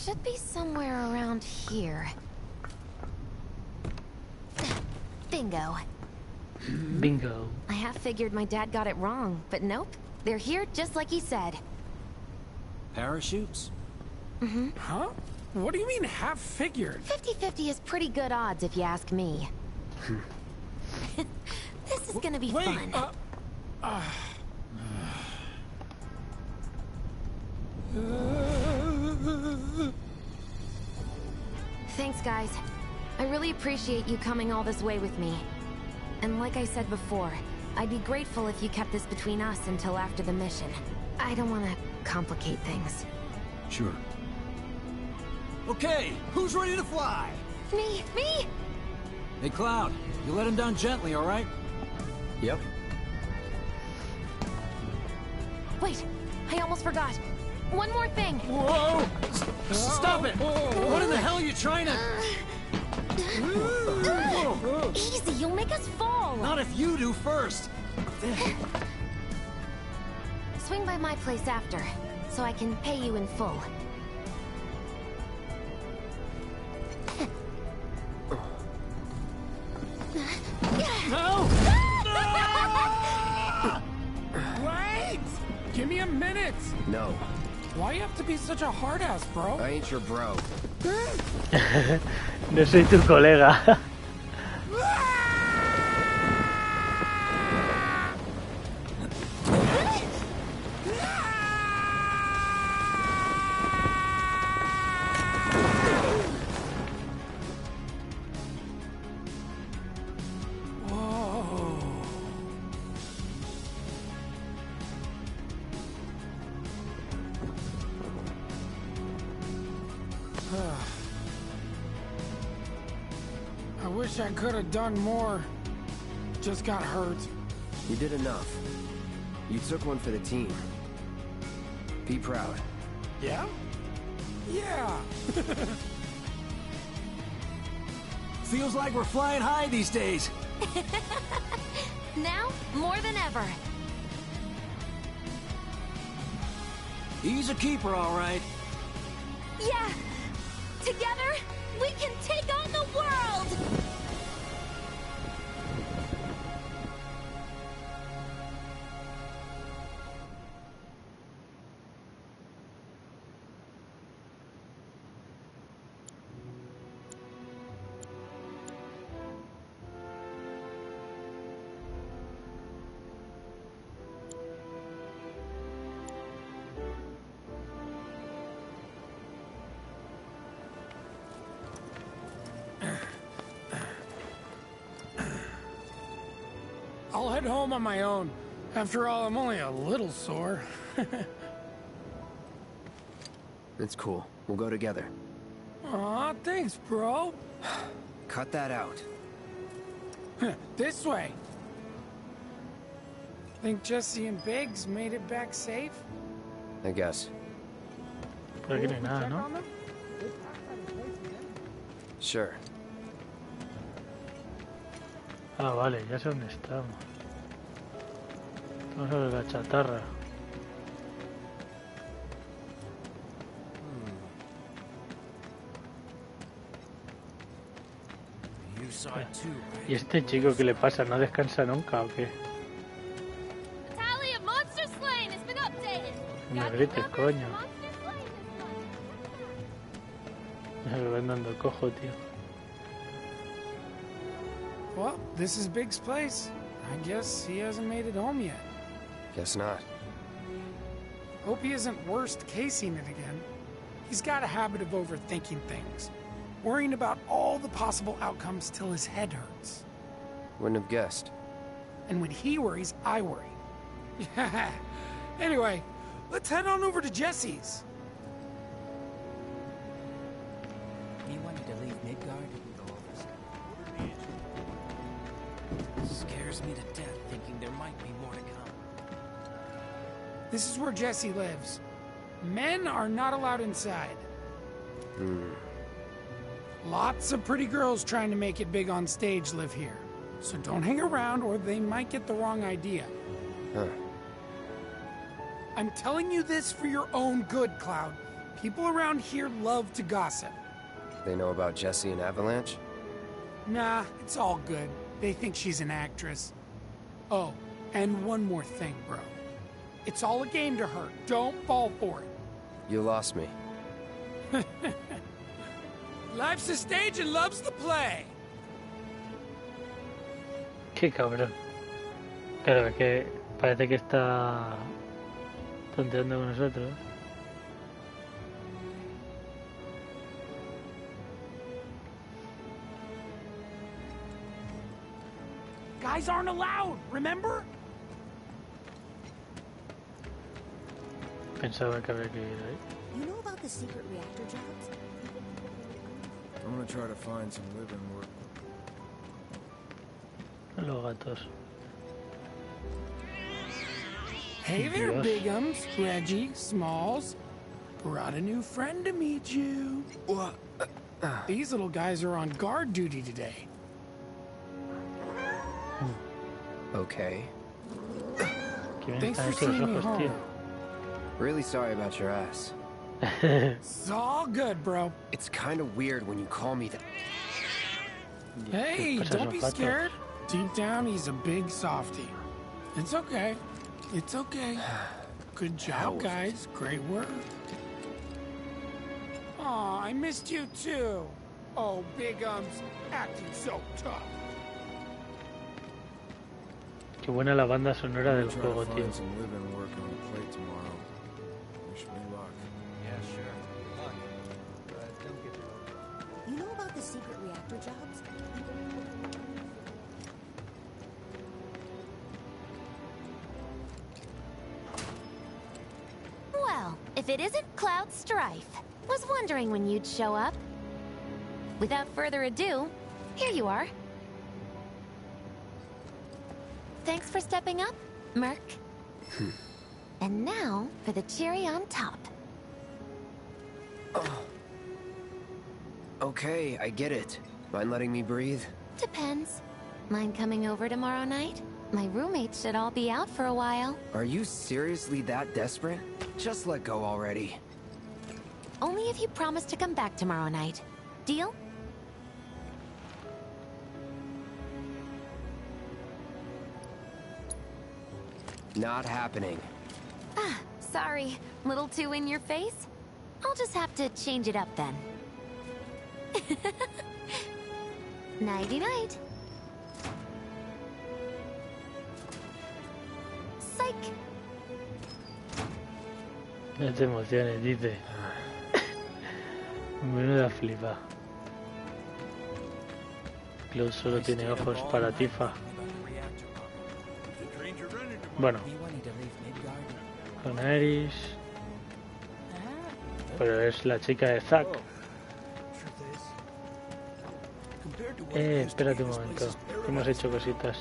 should be somewhere around here. Bingo. Bingo. I half figured my dad got it wrong, but nope. They're here just like he said. Parachutes? Mm-hmm. Huh? What do you mean half figured? 50-50 is pretty good odds if you ask me. This is gonna be fun. Thanks, guys. I really appreciate you coming all this way with me. And like I said before, I'd be grateful if you kept this between us until after the mission. I don't want to complicate things. Sure. Okay, who's ready to fly? Me! Hey, Cloud, you let him down gently, all right? Yep. Wait, I almost forgot. One more thing. Whoa! Stop it! What in the hell are you trying to... Easy, you'll make us fall. Not if you do first. Swing by my place after, so I can pay you in full. No! Wait! Give me a minute! No. Why you have to be such a hard ass, bro? I ain't your bro. No soy tu colega. I wish I could have done more. Just got hurt. You did enough. You took one for the team. Be proud. Yeah? Yeah! Feels like we're flying high these days. Now, more than ever. He's a keeper, all right. Yeah! Together, we can take on the world! I'll head home on my own. After all, I'm only a little sore. It's cool. We'll go together. Aw, thanks, bro. Cut that out. This way. Think Jesse and Biggs made it back safe? I guess. Por aquí no hay nada, ¿no? Sure. Ah, vale, ya sé dónde estamos. Vamos a ver la chatarra. ¿Y este chico qué le pasa? ¿No descansa nunca o qué? No me grites, coño. Me voy andando cojo, tío. Well, this is Big's place. I guess he hasn't made it home yet. Guess not. Hope he isn't worst casing it again. He's got a habit of overthinking things, worrying about all the possible outcomes till his head hurts. Wouldn't have guessed. And when he worries, I worry. Anyway, let's head on over to Jesse's. You wanted to leave Midgar to go over stuff. Scares me to death thinking there might be more to come. This is where Jesse lives. Men are not allowed inside. Lots of pretty girls trying to make it big on stage live here. So don't hang around or they might get the wrong idea. Huh. I'm telling you this for your own good, Cloud. People around here love to gossip. They know about Jesse and Avalanche? Nah, it's all good. They think she's an actress. Oh, and one more thing, bro. It's all a game to her. Don't fall for it. You lost me. Life's a stage and love's the play. Qué cabrón. Claro, es que parece que está tonteando con nosotros. Guys aren't allowed, remember? Pensaba que habría que ir ahí. You know about the secret reactor jobs? I'm gonna try to find some living work. Los gatos. Hey there, Dios. Bigums, Reggie, Smalls. Brought a new friend to meet you. What? These little guys are on guard duty today. Okay. Thanks for seeing me home. Really sorry about your ass. It's all good, bro. It's kind of weird when you call me that. Hey, don't be scared. Deep down, he's a big softie. It's okay. It's okay. Good job, guys. Great work. Aw, I missed you too. Oh, Bigums, acting so tough. Qué buena la banda sonora del juego, tío. You know about the secret reactor jobs? Well, if it isn't Cloud Strife. Was wondering when you'd show up. Without further ado, here you are. Thanks for stepping up, Merc. And now for the cherry on top. Okay, I get it. Mind letting me breathe? Depends. Mind coming over tomorrow night? My roommates should all be out for a while. Are you seriously that desperate? Just let go already. Only if you promise to come back tomorrow night. Deal? Not happening. Ah, sorry. Little too in your face? I'll just have to change it up then. Nighty-night. Psych. No te emociones, dice. Menuda flipa. Cloud solo tiene ojos para Tifa. Bueno. Con Iris. Pero es la chica de Zack. Espérate un momento. Hemos hecho cositas.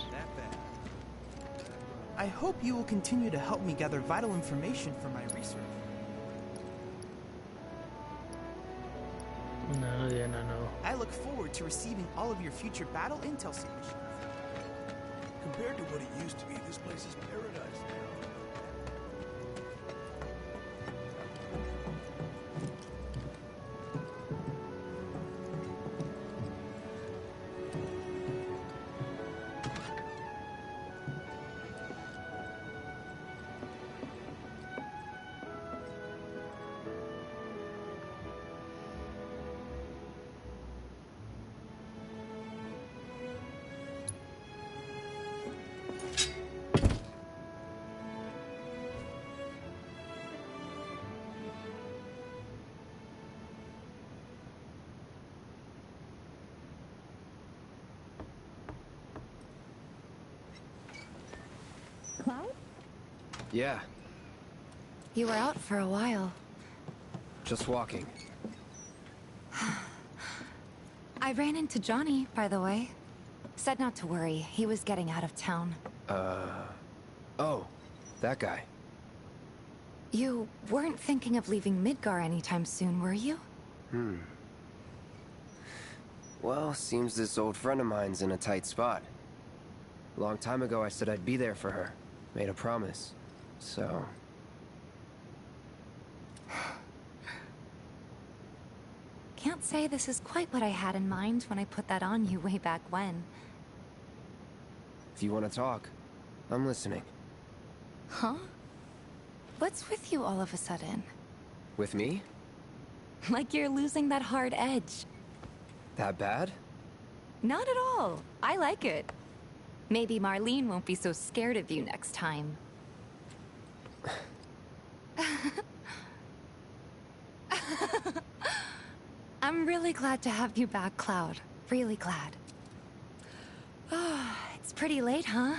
I hope you will continue to help me gather vital information for my research. No, ya no. I look forward to receiving all of your future battle intel submissions. Compared to what it used to be, this place is paradise now. Cloud? Yeah, You were out for a while. just walking. I ran into Johnny, by the way. Said not to worry. He was getting out of town. Oh, that guy. You weren't thinking of leaving Midgar anytime soon, were you? Well, seems this old friend of mine's in a tight spot. A long time ago I said I'd be there for her. Made a promise. So... can't say this is quite what I had in mind when I put that on you way back when. If you want to talk, I'm listening. Huh? What's with you all of a sudden? With me? Like you're losing that hard edge. That bad? Not at all. I like it. Maybe Marlene won't be so scared of you next time. I'm really glad to have you back, Cloud. Really glad. It's pretty late, huh?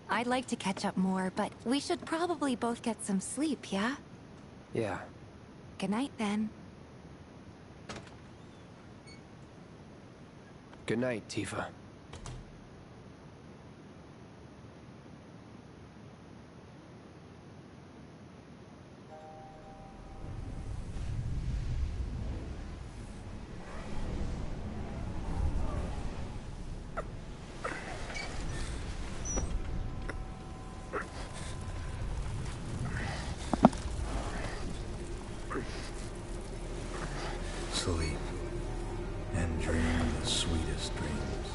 I'd like to catch up more, but we should probably both get some sleep, yeah? Yeah. Good night, then. Good night, Tifa. Sleep and dream the sweetest dreams.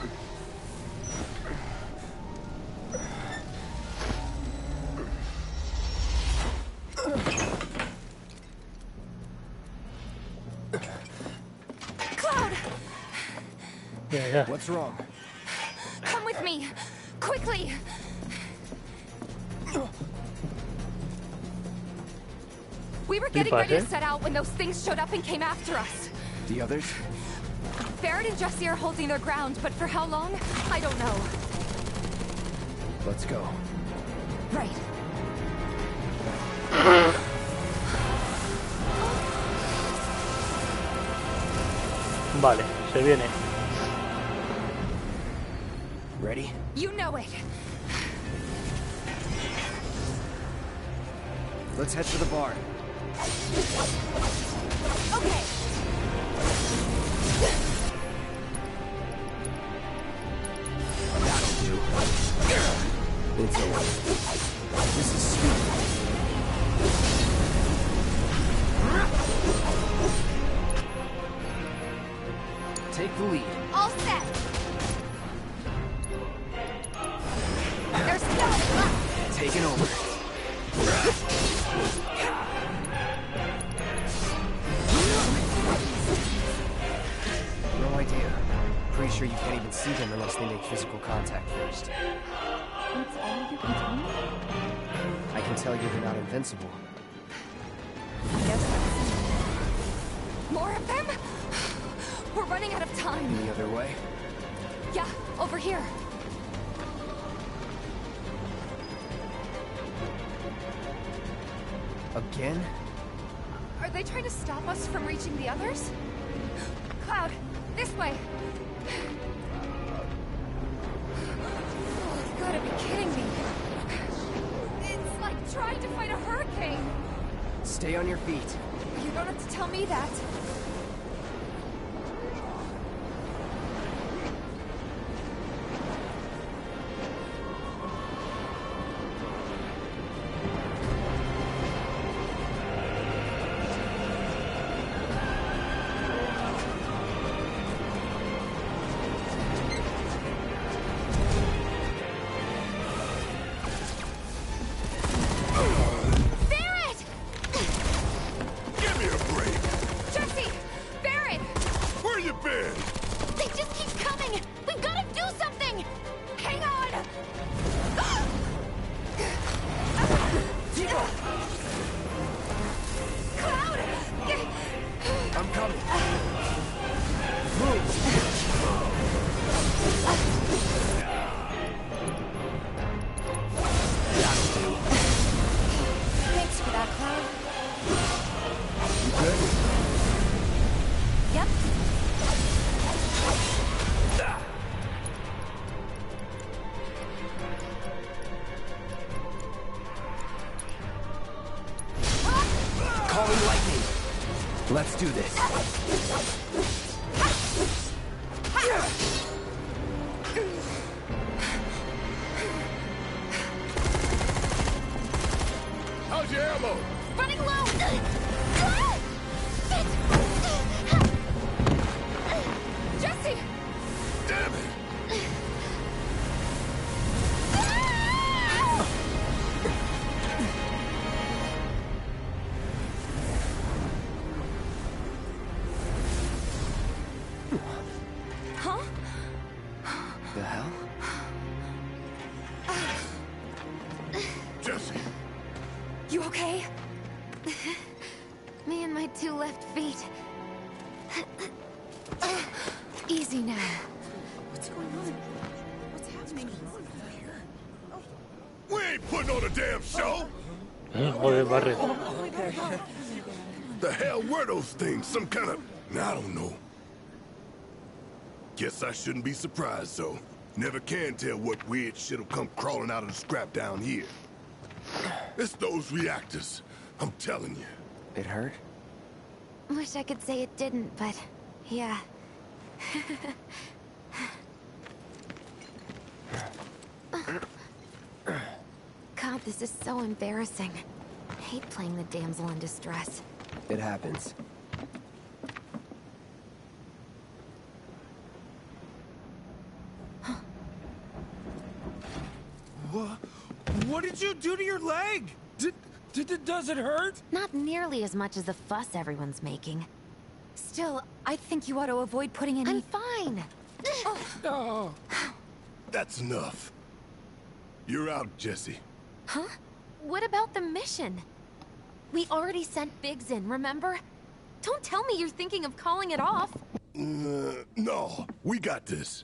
Cloud! Yeah. What's wrong? Come with me! Quickly! We were getting ready to set out when those things showed up and came after us. The others? Barrett and Jesse are holding their ground, but for how long? I don't know. Let's go. Right. Vale, se viene. Ready? You know it. Let's head for the bar. Okay. That'll do. It's over. This is stupid. Take the lead. All set. There's no left. Taking over. No idea. Pretty sure you can't even see them unless they make physical contact first. That's all you can tell me? I can tell you they're not invincible. More of them? We're running out of time. The other way? Yeah, over here. Again? Are they trying to stop us from reaching the others? Cloud, this way. Oh, you gotta be kidding me. It's like trying to fight a hurricane. Stay on your feet. You don't have to tell me that. Let's do this. How's your ammo? Running low! Easy now. What's going on? What's happening? We ain't putting on a damn show! Joder, Barret. The hell were those things? Some kind of... I don't know. Guess I shouldn't be surprised, though. Never can tell what weird shit'll come crawling out of the scrap down here. It's those reactors. I'm telling you. It hurt? Wish I could say it didn't, but yeah. God, this is so embarrassing. I hate playing the damsel in distress. It happens. What did you do to your leg? Does it hurt? Not nearly as much as the fuss everyone's making. Still, I think you ought to avoid putting any... I'm fine. Oh. That's enough. You're out, Jesse. Huh? What about the mission? We already sent Biggs in, remember? Don't tell me you're thinking of calling it off. No, we got this.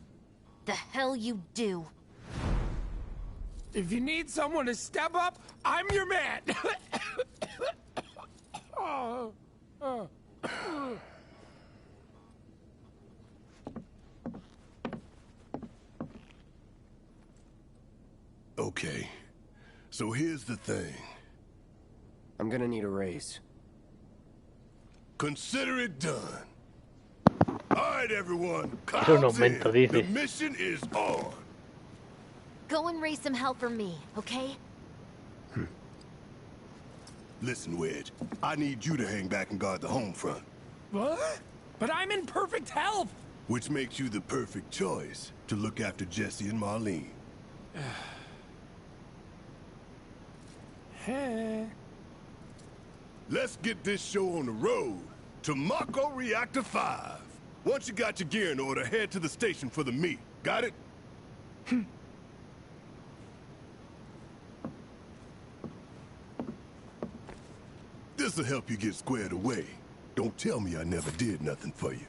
The hell you do. If you need someone to step up, I'm your man. Okay, so here's the thing. I'm gonna need a raise. Consider it done. All right, everyone. Un aumento, dice. The mission is on. Go and raise some hell for me, okay? Listen, Wedge. I need you to hang back and guard the home front. What? But I'm in perfect health. Which makes you the perfect choice to look after Jesse and Marlene. Let's get this show on the road to Mako Reactor 5. Once you got your gear in order, head to the station for the meet. Got it? This'll help you get squared away. Don't tell me I never did nothing for you.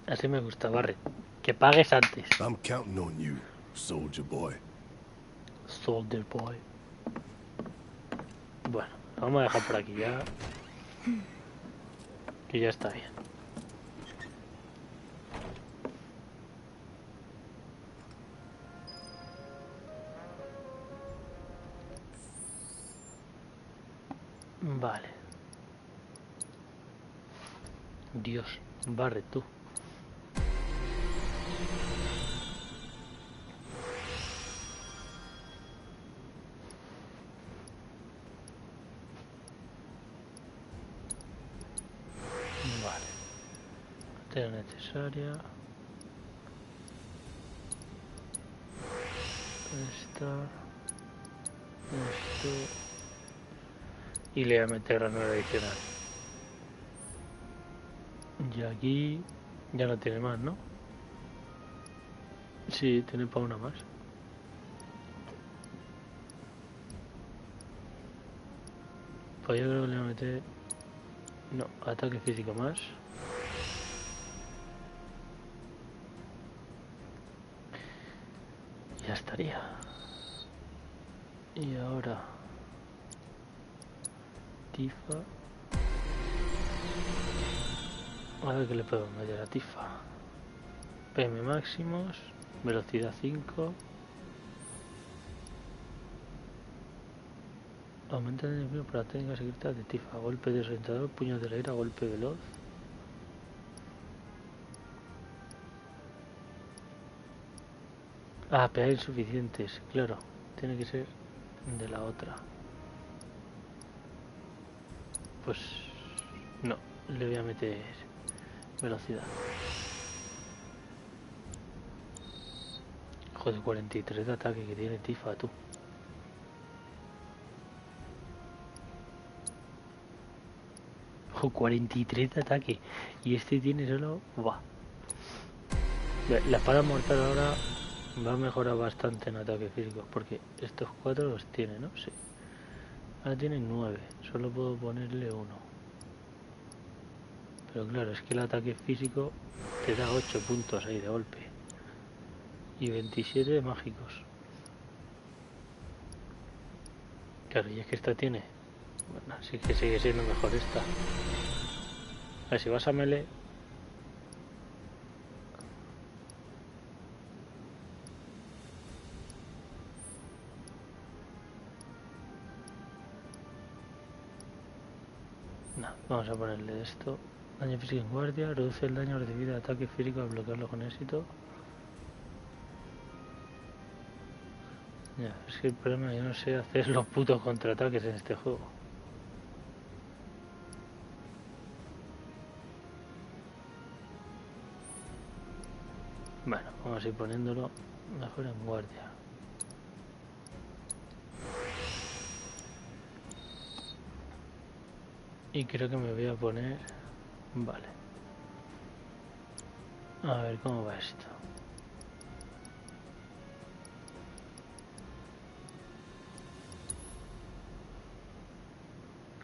Así me gusta, Barret. Que pagues antes. I'm counting on you, soldier boy. Soldier boy. Bueno, vamos a dejar por aquí ya. Que ya está bien. Vale. Dios, Barret tú. Vale. Materia necesaria. Esto. Y le voy a meter granura adicional. Y aquí ya no tiene más, ¿no? Sí, tiene para una más. Pues yo creo que le voy a meter... No, ataque físico más. Ya estaría. Y ahora... Tifa. A ver qué le puedo meter a Tifa. PM máximos, velocidad 5. Aumenta el enemigo por la técnica secreta de Tifa. Golpe desorientador, puño de la ira, golpe veloz. Ah, pegar insuficientes, claro. Tiene que ser de la otra. Pues no, le voy a meter velocidad. Joder, 43 de ataque que tiene Tifa, tú. Ojo, 43 de ataque. Y este tiene solo... Buah. La espada mortal ahora va a mejorar bastante en ataque físico. Porque estos 4 los tiene, ¿no? Sí. Ahora tiene 9. Solo puedo ponerle 1. Pero claro, es que el ataque físico te da 8 puntos ahí de golpe. Y 27 de mágicos. Claro, y es que esta tiene... Bueno, sí que sigue siendo mejor esta. A ver, si vas a melee... No, vamos a ponerle esto. Daño físico en guardia, reduce el daño recibido de ataque físico al bloquearlo con éxito. Ya, es que el problema es que yo no sé hacer los putos contraataques en este juego. Bueno, vamos a ir poniéndolo mejor en guardia. Y creo que me voy a poner... Vale. A ver cómo va esto.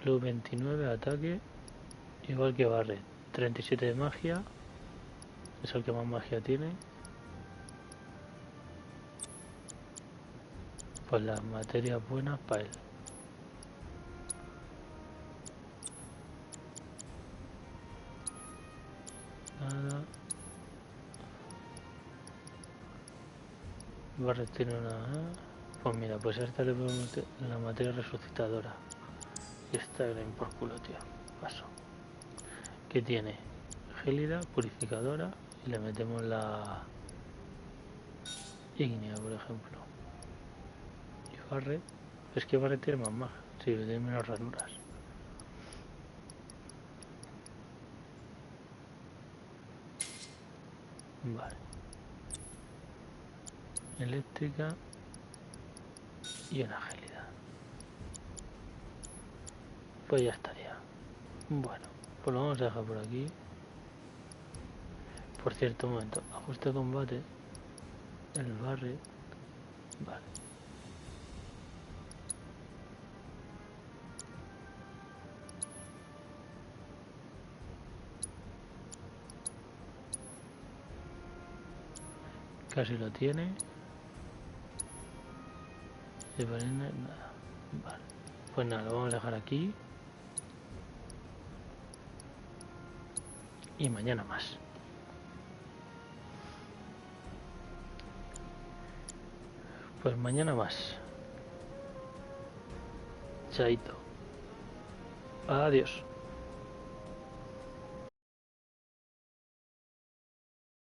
Club 29, ataque. Igual que Barret. 37 de magia. Es el que más magia tiene. Pues las materias buenas para él. Nada. Barret tiene una... Pues mira, pues a esta le podemos meter la materia resucitadora. Y esta era por culo, tío. Paso. ¿Qué tiene? Gélida, purificadora. Y le metemos la... ígnea, por ejemplo. Y Barret... Es que Barret tiene más magia. Sí, tiene menos ranuras. Vale. Eléctrica y una gélida. Pues ya estaría. Bueno, pues lo vamos a dejar por aquí. Por cierto, un momento. Ajuste de combate. El Barret. Vale. Casi lo tiene. De nada. Vale. Pues nada, lo vamos a dejar aquí. Y mañana más. Pues mañana más. Chaito. Adiós.